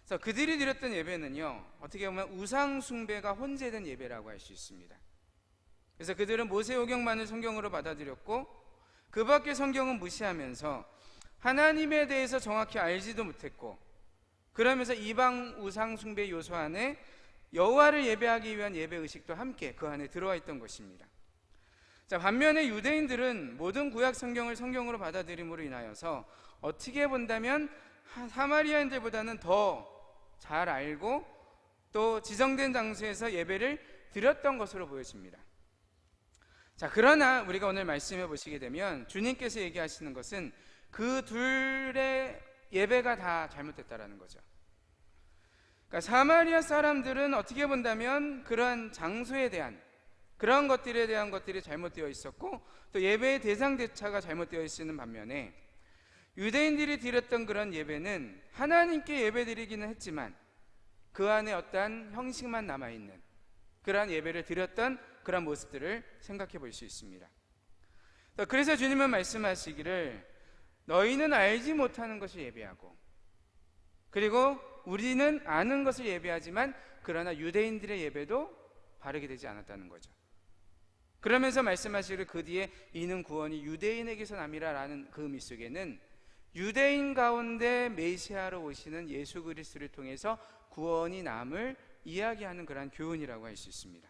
그래서 그들이 드렸던 예배는요, 어떻게 보면 우상 숭배가 혼재된 예배라고 할 수 있습니다. 그래서 그들은 모세오경만을 성경으로 받아들였고 그 밖의 성경은 무시하면서 하나님에 대해서 정확히 알지도 못했고, 그러면서 이방 우상 숭배 요소 안에 여호와를 예배하기 위한 예배 의식도 함께 그 안에 들어와 있던 것입니다. 자, 반면에 유대인들은 모든 구약 성경을 성경으로 받아들임으로 인하여서 어떻게 본다면 사마리아인들보다는 더 잘 알고 또 지정된 장소에서 예배를 드렸던 것으로 보여집니다. 자, 그러나 우리가 오늘 말씀해 보시게 되면 주님께서 얘기하시는 것은 그 둘의 예배가 다 잘못됐다라는 거죠. 그러니까 사마리아 사람들은 어떻게 본다면 그러한 장소에 대한 그런 것들에 대한 것들이 잘못되어 있었고 또 예배의 대상조차가 잘못되어 있는 반면에 유대인들이 드렸던 그런 예배는 하나님께 예배드리기는 했지만 그 안에 어떠한 형식만 남아있는 그러한 예배를 드렸던 그런 모습들을 생각해 볼 수 있습니다. 그래서 주님은 말씀하시기를 너희는 알지 못하는 것을 예배하고 그리고 우리는 아는 것을 예배하지만 그러나 유대인들의 예배도 바르게 되지 않았다는 거죠. 그러면서 말씀하시기를 그 뒤에 이는 구원이 유대인에게서 남이라 라는 그 의미 속에는 유대인 가운데 메시아로 오시는 예수 그리스도를 통해서 구원이 남을 이야기하는 그런 교훈이라고 할 수 있습니다.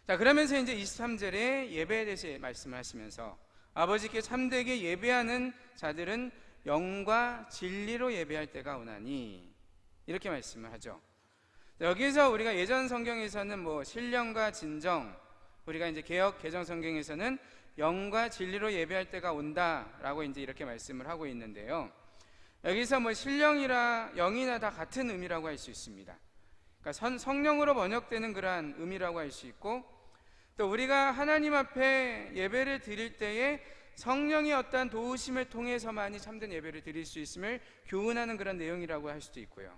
자, 그러면서 이제 23절에 예배에 대해서 말씀을 하시면서 아버지께 참되게 예배하는 자들은 영과 진리로 예배할 때가 오나니 이렇게 말씀을 하죠. 여기서 우리가 예전 성경에서는 뭐 신령과 진정, 우리가 이제 개역 개정 성경에서는 영과 진리로 예배할 때가 온다라고 이제 이렇게 말씀을 하고 있는데요. 여기서 뭐 신령이라 영이나 다 같은 의미라고 할 수 있습니다. 그러니까 성령으로 번역되는 그러한 의미라고 할 수 있고 또 우리가 하나님 앞에 예배를 드릴 때에 성령의 어떠한 도우심을 통해서만이 참된 예배를 드릴 수 있음을 교훈하는 그런 내용이라고 할 수도 있고요.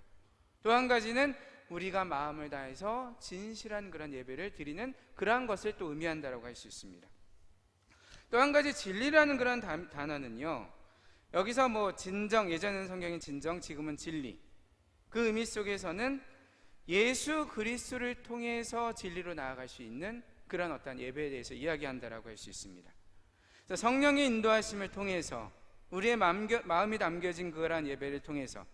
또 한 가지는 우리가 마음을 다해서 진실한 그런 예배를 드리는 그러한 것을 또 의미한다라고 할 수 있습니다. 또 한 가지 진리라는 그런 단어는요, 여기서 뭐 진정, 예전에는 성경인 진정, 지금은 진리, 그 의미 속에서는 예수 그리스도를 통해서 진리로 나아갈 수 있는 그런 어떤 예배에 대해서 이야기한다라고 할 수 있습니다. 그래서 성령의 인도하심을 통해서 우리의 마음이 담겨진 그러한 예배를 통해서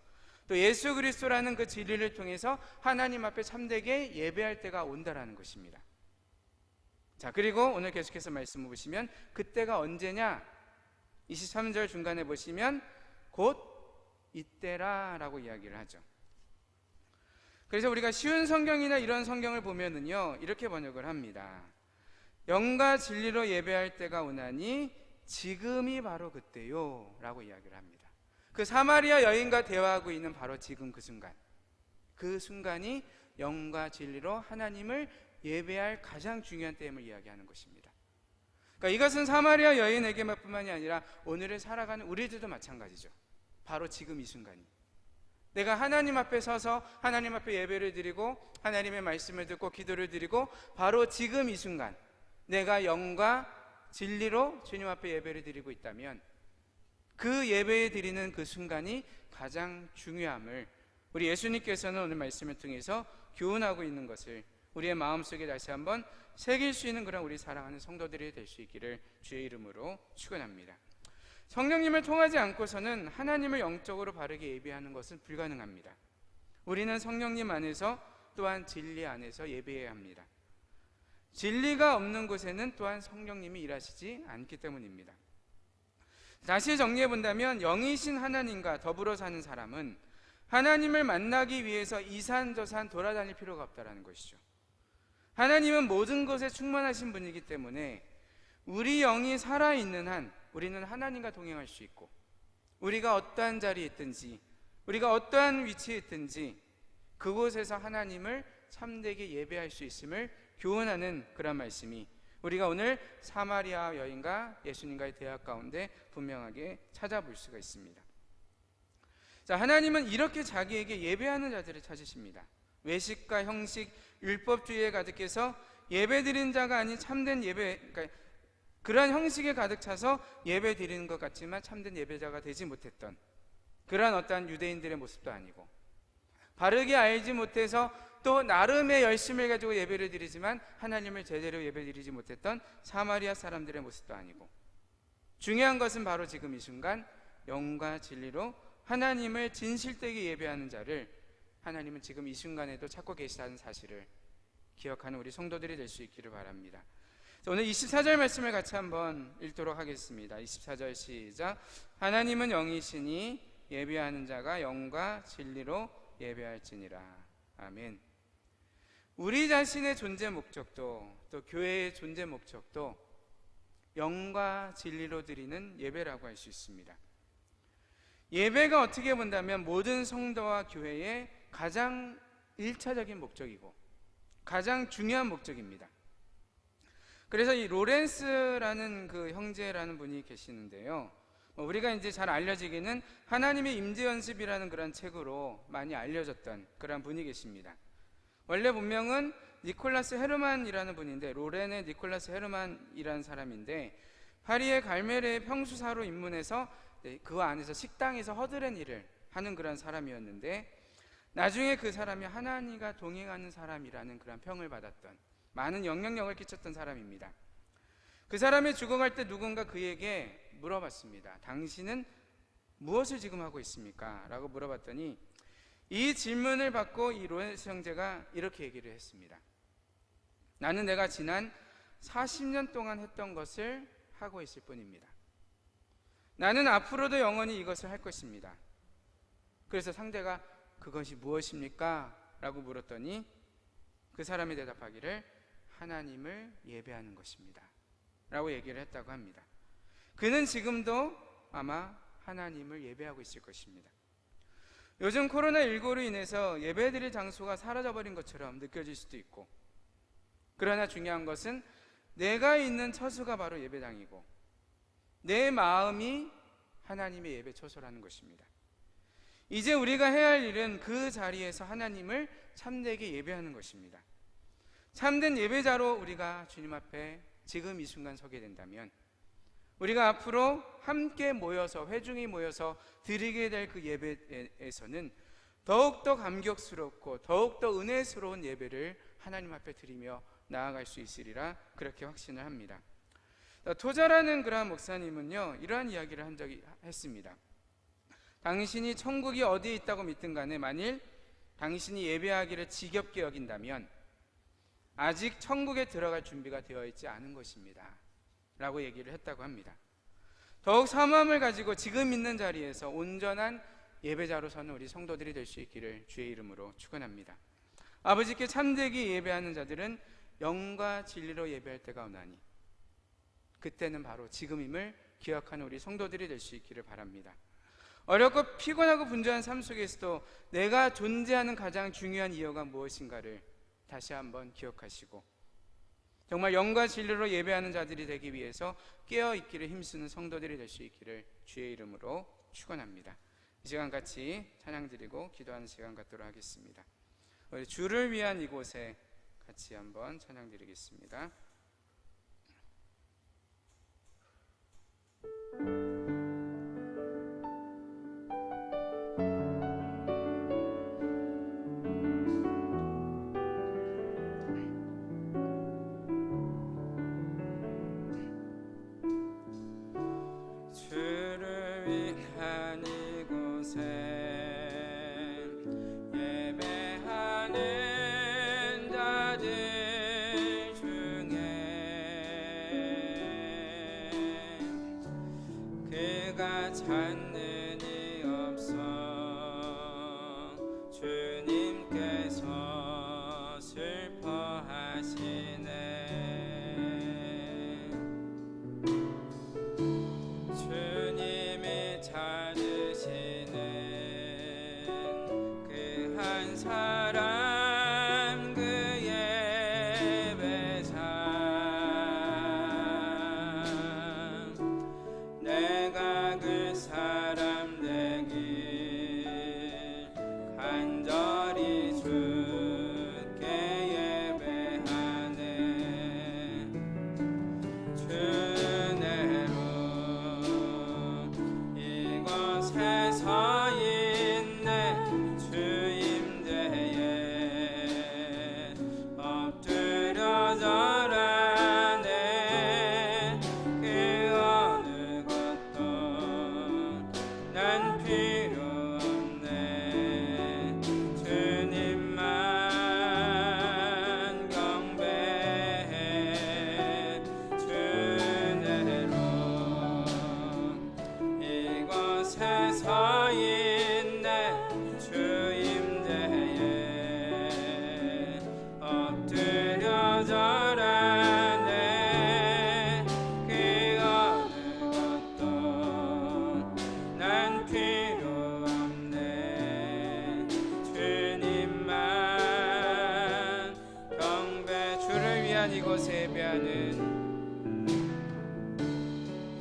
또 예수 그리스도라는 그 진리를 통해서 하나님 앞에 참되게 예배할 때가 온다라는 것입니다. 자, 그리고 오늘 계속해서 말씀을 보시면 그때가 언제냐? 23절 중간에 보시면 곧 이때라 라고 이야기를 하죠. 그래서 우리가 쉬운 성경이나 이런 성경을 보면은요, 이렇게 번역을 합니다. 영과 진리로 예배할 때가 오나니 지금이 바로 그때요 라고 이야기를 합니다. 그 사마리아 여인과 대화하고 있는 바로 지금 그 순간, 그 순간이 영과 진리로 하나님을 예배할 가장 중요한 때임을 이야기하는 것입니다. 그러니까 이것은 사마리아 여인에게만 뿐만이 아니라 오늘을 살아가는 우리들도 마찬가지죠. 바로 지금 이 순간이 내가 하나님 앞에 서서 하나님 앞에 예배를 드리고 하나님의 말씀을 듣고 기도를 드리고 바로 지금 이 순간 내가 영과 진리로 주님 앞에 예배를 드리고 있다면 그 예배에 드리는 그 순간이 가장 중요함을 우리 예수님께서는 오늘 말씀을 통해서 교훈하고 있는 것을 우리의 마음속에 다시 한번 새길 수 있는 그런 우리 사랑하는 성도들이 될 수 있기를 주의 이름으로 축원합니다. 성령님을 통하지 않고서는 하나님을 영적으로 바르게 예배하는 것은 불가능합니다. 우리는 성령님 안에서 또한 진리 안에서 예배해야 합니다. 진리가 없는 곳에는 또한 성령님이 일하시지 않기 때문입니다. 다시 정리해 본다면 영이신 하나님과 더불어 사는 사람은 하나님을 만나기 위해서 이산저산 돌아다닐 필요가 없다는 것이죠. 하나님은 모든 것에 충만하신 분이기 때문에 우리 영이 살아있는 한 우리는 하나님과 동행할 수 있고, 우리가 어떠한 자리에 있든지, 우리가 어떠한 위치에 있든지 그곳에서 하나님을 참되게 예배할 수 있음을 교훈하는 그런 말씀이 우리가 오늘 사마리아 여인과 예수님과의 대화 가운데 분명하게 찾아볼 수가 있습니다. 자, 하나님은 이렇게 자기에게 예배하는 자들을 찾으십니다. 외식과 형식, 율법주의에 가득해서 예배드리는 자가 아닌 참된 예배, 그러니까 그러한 형식에 가득 차서 예배 드리는 것 같지만 참된 예배자가 되지 못했던 그러한 어떠한 유대인들의 모습도 아니고, 바르게 알지 못해서 또 나름의 열심을 가지고 예배를 드리지만 하나님을 제대로 예배 드리지 못했던 사마리아 사람들의 모습도 아니고, 중요한 것은 바로 지금 이 순간 영과 진리로 하나님을 진실되게 예배하는 자를 하나님은 지금 이 순간에도 찾고 계시다는 사실을 기억하는 우리 성도들이 될 수 있기를 바랍니다. 오늘 24절 말씀을 같이 한번 읽도록 하겠습니다. 24절 시작. 하나님은 영이시니 예배하는 자가 영과 진리로 예배할지니라. 아멘. 우리 자신의 존재 목적도, 또 교회의 존재 목적도 영과 진리로 드리는 예배라고 할 수 있습니다. 예배가 어떻게 본다면 모든 성도와 교회의 가장 1차적인 목적이고 가장 중요한 목적입니다. 그래서 이 로렌스라는 그 형제라는 분이 계시는데요, 우리가 이제 잘 알려지기는 하나님의 임재 연습이라는 그런 책으로 많이 알려졌던 그런 분이 계십니다. 원래 본명은 니콜라스 헤르만이라는 분인데, 로렌의 니콜라스 헤르만이라는 사람인데, 파리의 갈메르의 평수사로 입문해서 그 안에서 식당에서 허드렛 일을 하는 그런 사람이었는데, 나중에 그 사람이 하나님과 동행하는 사람이라는 그런 평을 받았던, 많은 영향력을 끼쳤던 사람입니다. 그 사람이 죽어갈 때 누군가 그에게 물어봤습니다. 당신은 무엇을 지금 하고 있습니까? 라고 물어봤더니 이 질문을 받고 이 로렌스 형제가 이렇게 얘기를 했습니다. 나는 내가 지난 40년 동안 했던 것을 하고 있을 뿐입니다. 나는 앞으로도 영원히 이것을 할 것입니다. 그래서 상대가 그것이 무엇입니까? 라고 물었더니 그 사람이 대답하기를 하나님을 예배하는 것입니다 라고 얘기를 했다고 합니다. 그는 지금도 아마 하나님을 예배하고 있을 것입니다. 요즘 코로나19로 인해서 예배드릴 장소가 사라져버린 것처럼 느껴질 수도 있고, 그러나 중요한 것은 내가 있는 처소가 바로 예배당이고 내 마음이 하나님의 예배 처소라는 것입니다. 이제 우리가 해야 할 일은 그 자리에서 하나님을 참되게 예배하는 것입니다. 참된 예배자로 우리가 주님 앞에 지금 이 순간 서게 된다면, 우리가 앞으로 함께 모여서 회중이 모여서 드리게 될 그 예배에서는 더욱더 감격스럽고 더욱더 은혜스러운 예배를 하나님 앞에 드리며 나아갈 수 있으리라 그렇게 확신을 합니다. 토자라는 그러한 목사님은요, 이러한 이야기를 한 적이 했습니다. 당신이 천국이 어디에 있다고 믿든 간에 만일 당신이 예배하기를 지겹게 여긴다면 아직 천국에 들어갈 준비가 되어 있지 않은 것입니다 라고 얘기를 했다고 합니다. 더욱 사모함을 가지고 지금 있는 자리에서 온전한 예배자로 서는 우리 성도들이 될 수 있기를 주의 이름으로 축원합니다. 아버지께 참되게 예배하는 자들은 영과 진리로 예배할 때가 오나니 그때는 바로 지금임을 기억하는 우리 성도들이 될 수 있기를 바랍니다. 어렵고 피곤하고 분주한 삶 속에서도 내가 존재하는 가장 중요한 이유가 무엇인가를 다시 한번 기억하시고 정말 영과 진리로 예배하는 자들이 되기 위해서 깨어있기를 힘쓰는 성도들이 될 수 있기를 주의 이름으로 축원합니다. 이 시간 같이 찬양 드리고 기도하는 시간 갖도록 하겠습니다. 우리 주를 위한 이곳에 같이 한번 찬양 드리겠습니다. 찾는 이 없어 주님께서 슬퍼하시네.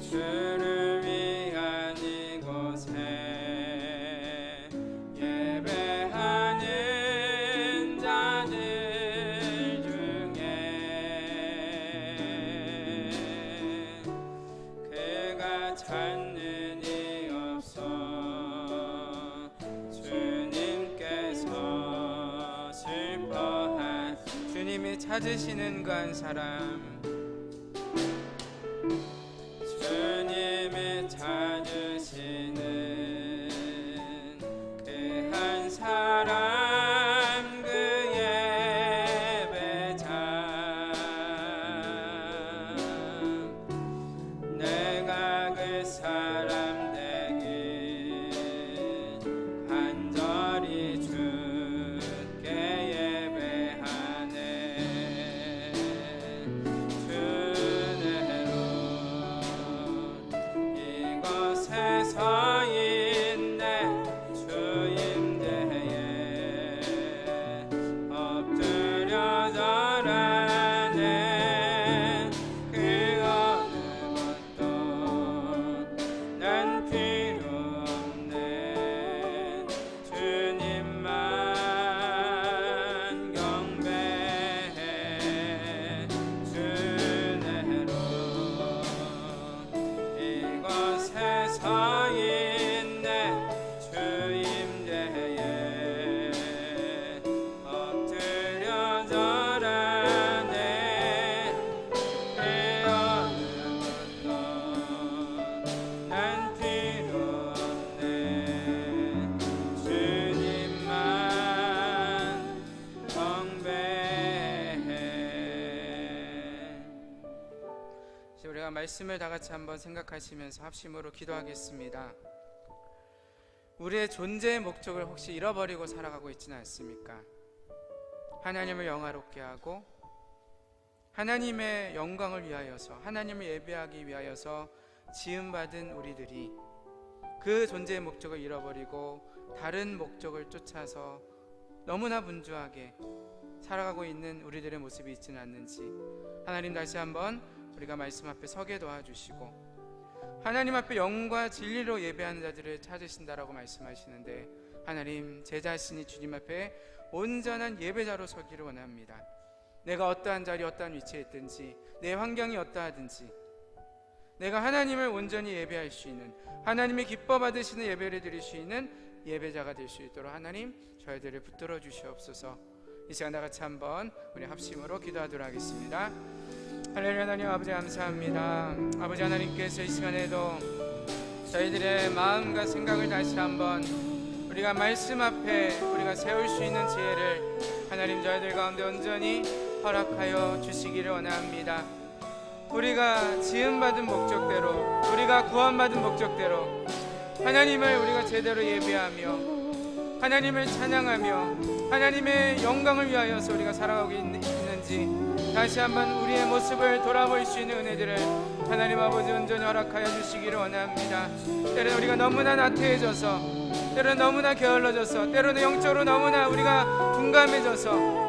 주를 위한 이곳에 예배하는 자들 중에 그가 찾는 이 없어 주님께서 슬퍼한 주님이 찾으시는 그 한 사람 주님이 찾으시는 그 한 사람 그 예배자 내가 그 사람 되길 간절히 주께 예배하네 주네로 이곳에 서 있네 주임대에 엎드려 절하네 그 어느 것도 난 필요 없네 주님만 경배해 주네로 이곳에 서 있네 주임대에 엎드려 절하네 그 어느 것도 난 필요 없네 주님만 경배해. 이제 우리가 말씀을 다 같이 한번 생각하시면서 합심으로 기도하겠습니다. 우리의 존재의 목적을 혹시 잃어버리고 살아가고 있지는 않습니까? 하나님을 영화롭게 하고 하나님의 영광을 위하여서 하나님을 예배하기 위하여서 지음받은 우리들이 그 존재의 목적을 잃어버리고 다른 목적을 쫓아서 너무나 분주하게 살아가고 있는 우리들의 모습이 있지는 않는지 하나님 다시 한번 우리가 말씀 앞에 서게 도와주시고 하나님 앞에 영과 진리로 예배하는 자들을 찾으신다라고 말씀하시는데 하나님 제 자신이 주님 앞에 온전한 예배자로 서기를 원합니다. 내가 어떠한 자리 어떠한 위치에 있든지 내 환경이 어떠하든지 내가 하나님을 온전히 예배할 수 있는 하나님이 기뻐 받으시는 예배를 드릴 수 있는 예배자가 될 수 있도록 하나님 저희들을 붙들어 주시옵소서. 이 시간 다같이 한번 우리 합심으로 기도하도록 하겠습니다. 할렐루야. 하나님 아버지 감사합니다. 아버지 하나님께서 이 시간에도 저희들의 마음과 생각을 다시 한번 우리가 말씀 앞에 우리가 세울 수 있는 지혜를 하나님 저희들 가운데 온전히 허락하여 주시기를 원합니다. 우리가 지음받은 목적대로 우리가 구원받은 목적대로 하나님을 우리가 제대로 예배하며 하나님을 찬양하며 하나님의 영광을 위하여서 우리가 살아가고 있는지 다시 한번 우리의 모습을 돌아볼 수 있는 은혜들을 하나님 아버지 온전히 허락하여 주시기를 원합니다. 때로는 우리가 너무나 나태해져서 때로는 너무나 게을러져서 때로는 영적으로 너무나 우리가 둔감해져서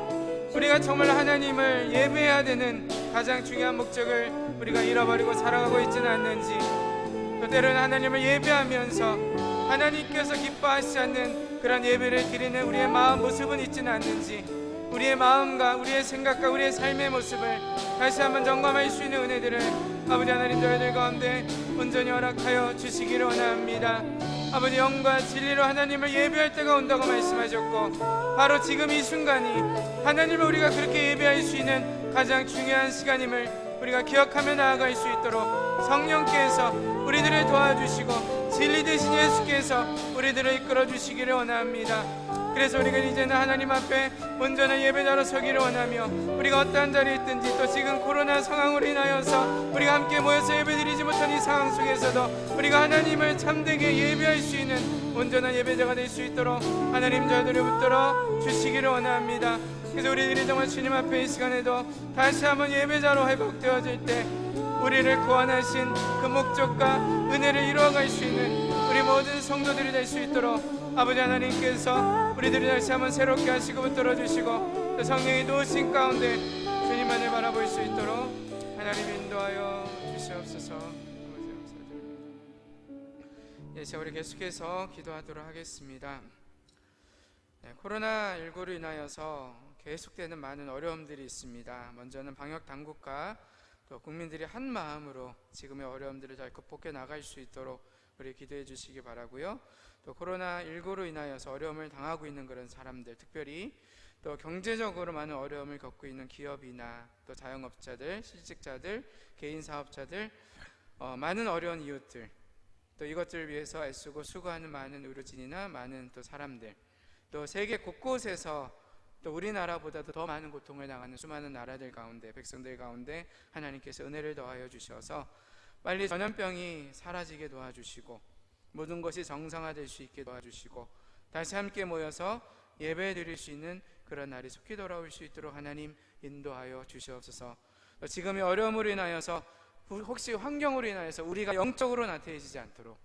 우리가 정말 하나님을 예배해야 되는 가장 중요한 목적을 우리가 잃어버리고 살아가고 있지는 않는지 또 때로는 하나님을 예배하면서 하나님께서 기뻐하시지 않는 그런 예배를 드리는 우리의 마음 모습은 있지는 않는지 우리의 마음과 우리의 생각과 우리의 삶의 모습을 다시 한번 점검할 수 있는 은혜들을 아버지 하나님 저희들 가운데 온전히 허락하여 주시기를 원합니다. 아버지 영과 진리로 하나님을 예배할 때가 온다고 말씀하셨고 바로 지금 이 순간이 하나님을 우리가 그렇게 예배할 수 있는 가장 중요한 시간임을 우리가 기억하며 나아갈 수 있도록 성령께서 우리들을 도와주시고 진리 되신 예수께서 우리들을 이끌어 주시기를 원합니다. 그래서 우리가 이제는 하나님 앞에 온전한 예배자로 서기를 원하며 우리가 어떠한 자리에 있든지 또 지금 코로나 상황으로 인하여서 우리가 함께 모여서 예배드리지 못한 이 상황 속에서도 우리가 하나님을 참되게 예배할 수 있는 온전한 예배자가 될 수 있도록 하나님 저희들을 붙들어 주시기를 원합니다. 그래서 우리들이 정말 주님 앞에 이 시간에도 다시 한번 예배자로 회복되어질 때 우리를 구원하신 그 목적과 은혜를 이루어갈 수 있는 우리 모든 성도들이 될 수 있도록 아버지 하나님께서 우리들을 다시 한번 새롭게 하시고 붙들어 주시고 또 성령이 도우신 가운데 주님만을 바라볼 수 있도록 자, 우리 계속해서 기도하도록 하겠습니다. 코로나19로 인하여서 계속되는 많은 어려움들이 있습니다. 먼저는 방역 당국과 또 국민들이 한 마음으로 지금의 어려움들을 잘 극복해 나갈 수 있도록 우리 기도해 주시기 바라고요. 또 코로나19로 인하여서 어려움을 당하고 있는 그런 사람들, 특별히 또 경제적으로 많은 어려움을 겪고 있는 기업이나 또 자영업자들, 실직자들, 개인 사업자들, 많은 어려운 이웃들, 또 이것들을 위해서 애쓰고 수고하는 많은 의료진이나 많은 또 사람들, 또 세계 곳곳에서 또 우리나라보다도 더 많은 고통을 당하는 수많은 나라들 가운데, 백성들 가운데 하나님께서 은혜를 더하여 주셔서 빨리 전염병이 사라지게 도와주시고 모든 것이 정상화될 수 있게 도와주시고 다시 함께 모여서 예배 드릴 수 있는 그런 날이 속히 돌아올 수 있도록 하나님 인도하여 주시옵소서. 지금의 어려움으로 인하여서 혹시 환경으로 인하여서 우리가 영적으로 나태해지지 않도록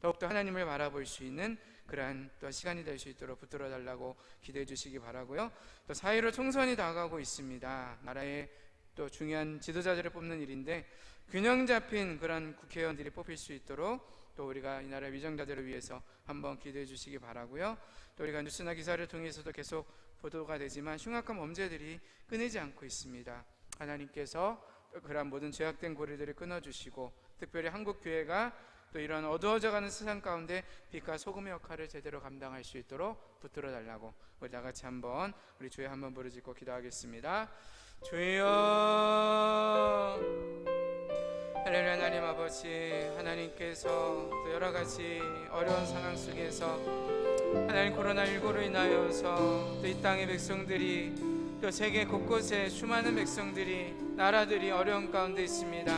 더욱더 하나님을 바라볼 수 있는 그러한 또 시간이 될 수 있도록 붙들어 달라고 기도해 주시기 바라고요. 또 4.15 총선이 다가오고 있습니다. 나라의 또 중요한 지도자들을 뽑는 일인데 균형 잡힌 그런 국회의원들이 뽑힐 수 있도록 또 우리가 이 나라 위정자들을 위해서 한번 기도해 주시기 바라고요. 또 우리가 뉴스나 기사를 통해서도 계속 보도가 되지만 흉악한 범죄들이 끊이지 않고 있습니다. 하나님께서 그러한 모든 죄악된 고리들을 끊어주시고 특별히 한국 교회가 또 이런 어두워져가는 세상 가운데 빛과 소금의 역할을 제대로 감당할 수 있도록 붙들어 달라고 우리 다 같이 한번 우리 주여 한번 부르짖고 기도하겠습니다. 주여, 할렐루야. 하나님 아버지, 하나님께서 또 여러 가지 어려운 상황 속에서 하나님 코로나19로 인하여서 또 이 땅의 백성들이 또 세계 곳곳에 수많은 백성들이 나라들이 어려운 가운데 있습니다.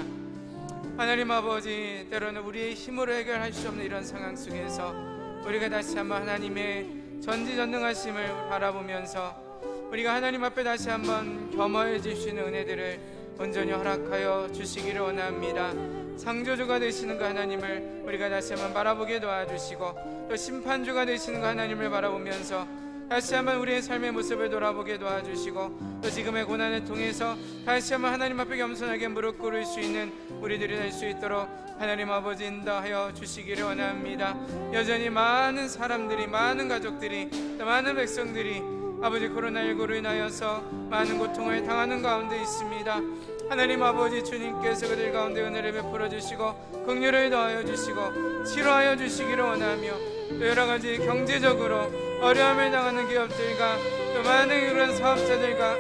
하나님 아버지, 때로는 우리의 힘으로 해결할 수 없는 이런 상황 속에서 우리가 다시 한번 하나님의 전지전능하심을 바라보면서 우리가 하나님 앞에 다시 한번 겸허해질 수 있는 은혜들을 온전히 허락하여 주시기를 원합니다. 창조주가 되시는 그 하나님을 우리가 다시 한번 바라보게 도와주시고 또 심판주가 되시는 그 하나님을 바라보면서 다시 한번 우리의 삶의 모습을 돌아보게 도와주시고 또 지금의 고난을 통해서 다시 한번 하나님 앞에 겸손하게 무릎 꿇을 수 있는 우리들이 될 수 있도록 하나님 아버지 인도하여 주시기를 원합니다. 여전히 많은 사람들이, 많은 가족들이, 또 많은 백성들이 아버지 코로나19로 인하여서 많은 고통을 당하는 가운데 있습니다. 하나님 아버지, 주님께서 그들 가운데 은혜를 베풀어 주시고 긍휼을 더하여 주시고 치료하여 주시기를 원하며 또 여러 가지 경제적으로 어려움을 당하는 기업들과 또 많은 그런 사업자들과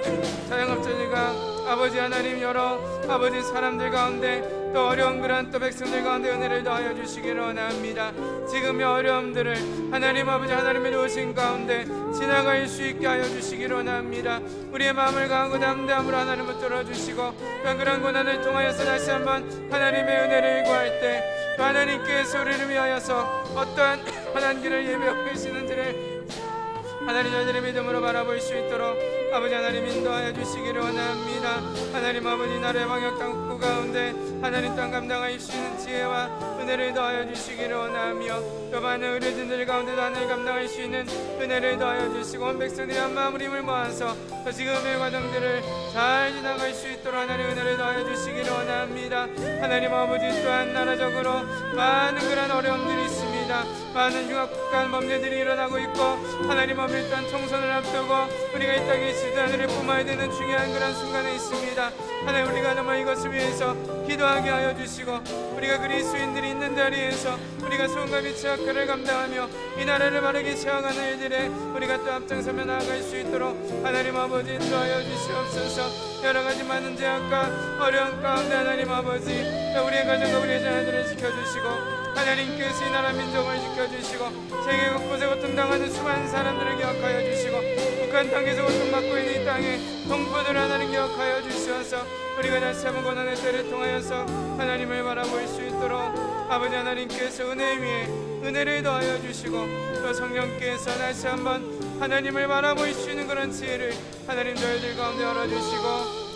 자영업자들과 아버지 하나님 여러 아버지 사람들 가운데 또 어려운 그런 또 백성들 가운데 은혜를 더하여 주시기를 원합니다. 지금의 어려움들을 하나님 아버지 하나님의 도우심 가운데 지나갈 수 있게 하여 주시기를 원합니다. 우리의 마음을 강하고 담대함으로 하나님을 뚫어주시고 또 그런 고난을 통하여서 다시 한번 하나님의 은혜를 구할 때 또 하나님께서 우리를 위하여서 어떠한 환난 길을 예비하고 계시는지를 하나님 저희들의 믿음으로 바라볼 수 있도록 아버지 하나님 인도하여 주시기를 원합니다. 하나님 아버지 나라의 방역 당국 가운데 하나님 땅 감당할 수 있는 지혜와 은혜를 더하여 주시기를 원하며 또 많은 의료진들 가운데도 하나님 감당할 수 있는 은혜를 더하여 주시고 온 백성들이 한 마음으로 힘을 모아서 또 지금의 과정들을 잘 지나갈 수 있도록 하나님 은혜를 더하여 주시기를 원합니다. 하나님 아버지 또한 나라적으로 많은 그런 어려움들이 있습니다. 많은 흉악한 범죄들이 일어나고 있고 하나님 아버지 또한 총선을 앞두고 우리가 이 땅에 지도자들을 뽑아야 되는 중요한 그런 순간에 있습니다. 하나님 우리가 정말 이것을 위해서 기도하게 하여 주시고 우리가 그리스도인들이 있는 자리에서 우리가 소원과 빛의 역할을 감당하며 이 나라를 바르게 세워가는 일들에 우리가 또 앞장서며 나아갈 수 있도록 하나님 아버지 인도하여 주시옵소서. 여러 가지 많은 제약과 어려움 가운데 하나님 아버지 우리의 가정과 우리의 자녀들을 지켜주시고 하나님께서 이 나라 민족을 지켜주시고 세계 곳곳에 고통당하는 수많은 사람들을 기억하여 주시고 북한 땅에서 고통받고 있는 이 땅에 동포들을 하나님 기억하여 주시어서 우리가 다시 한번 고난의 때를 통하여서 하나님을 바라볼 수 있도록 아버지 하나님께서 은혜 위에 은혜를 더하여 주시고 또 성령께서 다시 한번 하나님을 바라볼 수 있는 그런 지혜를 하나님 저희들 가운데 열어주시고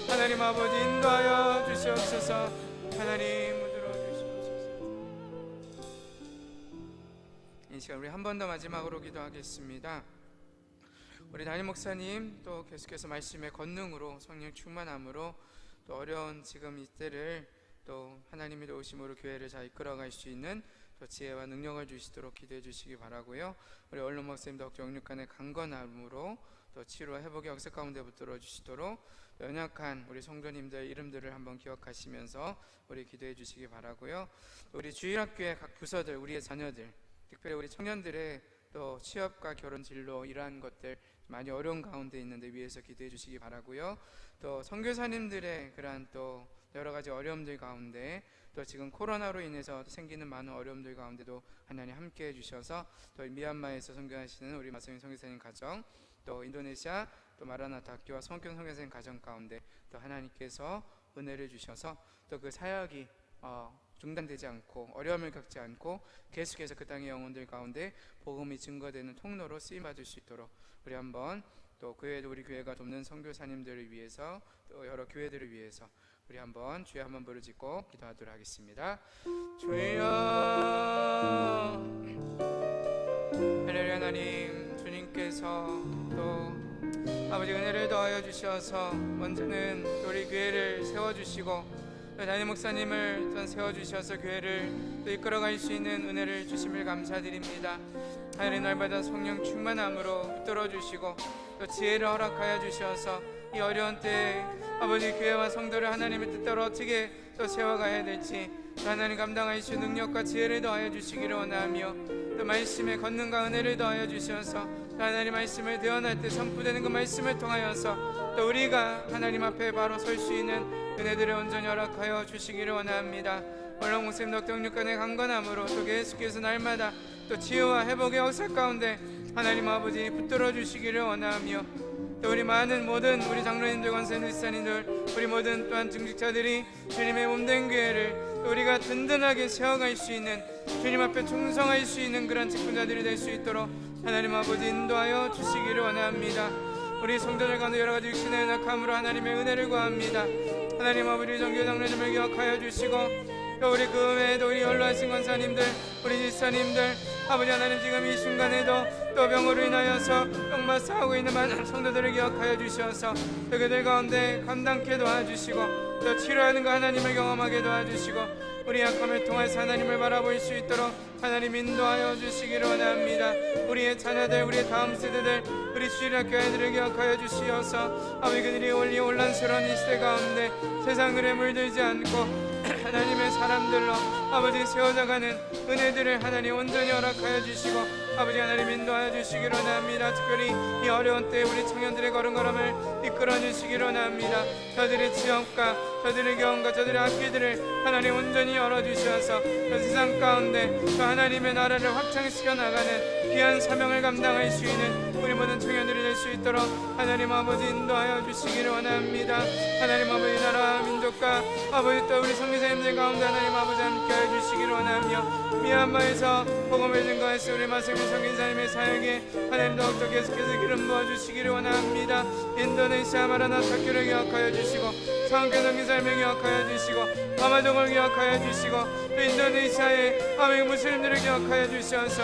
하나님 아버지 인도하여 주시옵소서. 하나님 이 시간 우리 한 번 더 마지막으로 기도하겠습니다. 우리 담임 목사님 또 계속해서 말씀의 권능으로 성령 충만함으로 또 어려운 지금 이때를 또 하나님의 도우심으로 교회를 잘 이끌어갈 수 있는 또 지혜와 능력을 주시도록 기도해 주시기 바라고요. 우리 얼른 목사님 덕 영육간의 강건함으로 또 치유와 회복의 역사 가운데 붙들어 주시도록 연약한 우리 성도님들 이름들을 한번 기억하시면서 우리 기도해 주시기 바라고요. 우리 주일학교의 각 부서들, 우리의 자녀들, 특별히 우리 청년들의 또 취업과 결혼 진로 이러한 것들 많이 어려운 가운데 있는데 위해서 기도해 주시기 바라고요. 또 선교사님들의 그러한 또 여러 가지 어려움들 가운데 또 지금 코로나로 인해서 생기는 많은 어려움들 가운데도 하나님 함께 해주셔서 또 미얀마에서 선교하시는 우리 마성인 선교사님 가정, 또 인도네시아 또 마라나타 학교와 성경 선교사님 가정 가운데 또 하나님께서 은혜를 주셔서 또 그 사역이 중단되지 않고 어려움을 겪지 않고 계속해서 그 땅의 영혼들 가운데 복음이 증거되는 통로로 쓰임 받을 수 있도록 우리 한번 또 그 외에도 우리 교회가 돕는 선교사님들을 위해서 또 여러 교회들을 위해서 우리 한번 주여 한번 부르짖고 기도하도록 하겠습니다. 주여 할렐루야. 하나님 주님께서 또 아버지 은혜를 더하여 주셔서 먼저는 우리 교회를 세워주시고 담임 목사님을 또 세워주셔서 교회를 또 이끌어갈 수 있는 은혜를 주심을 감사드립니다. 하나님 날마다 성령 충만함으로 붙들어 주시고 또 지혜를 허락하여 주셔서 이 어려운 때에 아버지 교회와 성도를 하나님의 뜻대로 어떻게 또 세워가야 될지 또 하나님 감당할 수 있는 능력과 지혜를 더하여 주시기를 원하며 또 말씀에 걷는가 은혜를 더하여 주셔서 또 하나님 말씀을 대언할 때 선포되는 그 말씀을 통하여서 또 우리가 하나님 앞에 바로 설 수 있는 은혜들을 온전히 허락하여 주시기를 원합니다. 얼렁 목사님 덕덕육간의 강건함으로 또 계속해서 날마다 또 치유와 회복의 역사 가운데 하나님 아버지 붙들어 주시기를 원하며 또 우리 많은 모든 우리 장로님들, 권사님들, 지사님들, 우리 모든 또한 중직자들이 주님의 몸된 교회를 또 우리가 든든하게 세워갈 수 있는 주님 앞에 충성할 수 있는 그런 직분자들이 될 수 있도록 하나님 아버지 인도하여 주시기를 원합니다. 우리 성도들 가운데 여러 가지 육신의 연약함으로 하나님의 은혜를 구합니다. 하나님 아버지 정교 장로님을 기억하여 주시고 또 우리 그 외에도 우리 연로하신 권사님들, 우리 지사님들, 아버지 하나님 지금 이 순간에도 또 병으로 인하여서 병마사하고 있는 많은 성도들을 기억하여 주셔서 또 그들 가운데 감당케 도와주시고 또 치료하는 거 하나님을 경험하게 도와주시고 우리 약함을 통해서 하나님을 바라볼 수 있도록 하나님 인도하여 주시기를 원합니다. 우리의 자녀들, 우리의 다음 세대들, 우리 주일학교 아이들을 기억하여 주시어서 아버지 그들이 올리 혼란스러운 이 시대 가운데 세상을에 물들지 않고 하나님의 사람들로 아버지 세워져가는 은혜들을 하나님 온전히 허락하여 주시고 아버지 하나님 인도하여 주시기를 원합니다. 특별히 이 어려운 때에 우리 청년들의 걸음걸음을 이끌어 주시기를 원합니다. 저들의 지역과 저들의 경험과 저들의 악기들을 하나님 온전히 열어주셔서 그 세상 가운데 그 하나님의 나라를 확장시켜 나가는 귀한 사명을 감당할 수 있는 우리 모든 청년들이 될 수 있도록 하나님 아버지 인도하여 주시기를 원합니다. 하나님 아버지 나라와 민족과 아버지 또 우리 성교사님들 가운데 하나님 아버지 함께하여 주시기를 원하며 미얀마에서 복음을 증거했을 우리 마성민 성교사님의 사역에 하나님 더욱더 계속해서 기름 부어주시기를 원합니다. 인도네시아 마라나타 학교를 기억하여 주시고 성교 성교사님을 기억하여 주시고 아마종을 기억하여 주시고 또 인도네시아의 아멘 무슬림들을 기억하여 주셔서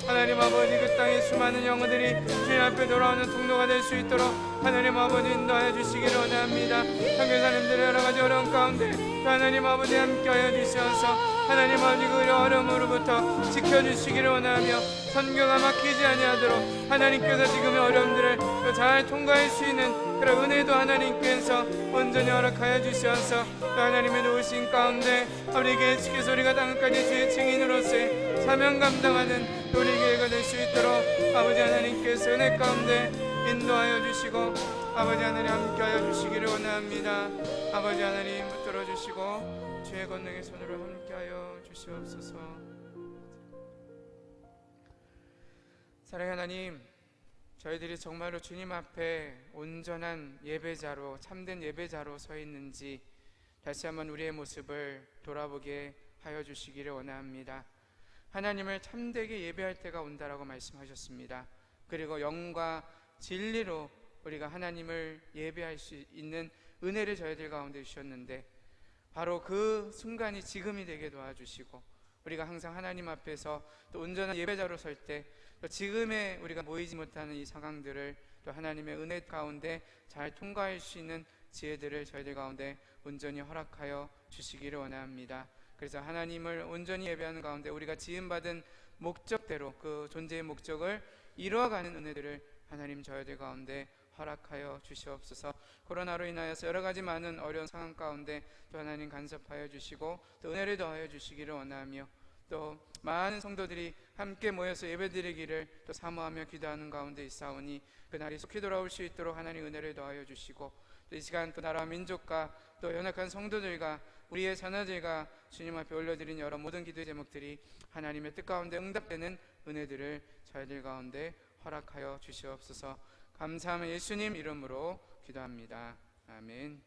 하나님 아버지 그 땅의 수많은 영혼들이 주님 앞에 돌아오는 통로가 될 수 있도록 하나님 아버지 인도하여 주시기를 원합니다. 선교사님들의 여러 가지 어려움 가운데 하나님 아버지 함께하여 주셔서 하나님 아버지 그 어려움으로부터 지켜주시기를 원하며 선교가 막히지 아니하도록 하나님께서 지금의 어려움들을 잘 통과할 수 있는 그런 은혜도 하나님께서 온전히 허락하여 주셔서 하나님의 도우신 가운데 우리 계속해서 우리가 땅끝까지 주의 증인으로서의 사명 감당하는 우리 교회가 될 수 있도록 아버지 하나님께서 은혜 가운데 인도하여 주시고 아버지 하나님 함께하여 주시기를 원합니다. 아버지 하나님 붙들어 주시고 주의 권능의 손으로 함께하여 주시옵소서. 사랑하는 하나님, 저희들이 정말로 주님 앞에 온전한 예배자로 참된 예배자로 서 있는지 다시 한번 우리의 모습을 돌아보게 하여 주시기를 원합니다. 하나님을 참되게 예배할 때가 온다라고 말씀하셨습니다. 그리고 영과 진리로 우리가 하나님을 예배할 수 있는 은혜를 저희들 가운데 주셨는데 바로 그 순간이 지금이 되게 도와주시고 우리가 항상 하나님 앞에서 또 온전한 예배자로 설 때 또 지금의 우리가 모이지 못하는 이 상황들을 또 하나님의 은혜 가운데 잘 통과할 수 있는 지혜들을 저희들 가운데 온전히 허락하여 주시기를 원합니다. 그래서 하나님을 온전히 예배하는 가운데 우리가 지음받은 목적대로 그 존재의 목적을 이루어가는 은혜들을 하나님 저희들 가운데 허락하여 주시옵소서. 코로나로 인하여서 여러 가지 많은 어려운 상황 가운데 또 하나님 간섭하여 주시고 또 은혜를 더하여 주시기를 원하며, 또 많은 성도들이 함께 모여서 예배드리기를 또 사모하며 기도하는 가운데 있사오니 그날이 속히 돌아올 수 있도록 하나님 은혜를 더하여 주시고, 또 이 시간 또 나라와 민족과 또 연약한 성도들과 우리의 자녀들과 주님 앞에 올려드린 여러 모든 기도의 제목들이 하나님의 뜻 가운데 응답되는 은혜들을 저희들 가운데 허락하여 주시옵소서. 감사하며 예수님 이름으로 기도합니다. 아멘.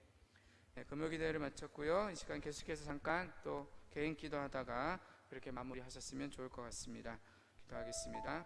네, 금요 기도를 마쳤고요. 이 시간 계속해서 잠깐 또 개인 기도하다가 그렇게 마무리하셨으면 좋을 것 같습니다. 기도하겠습니다.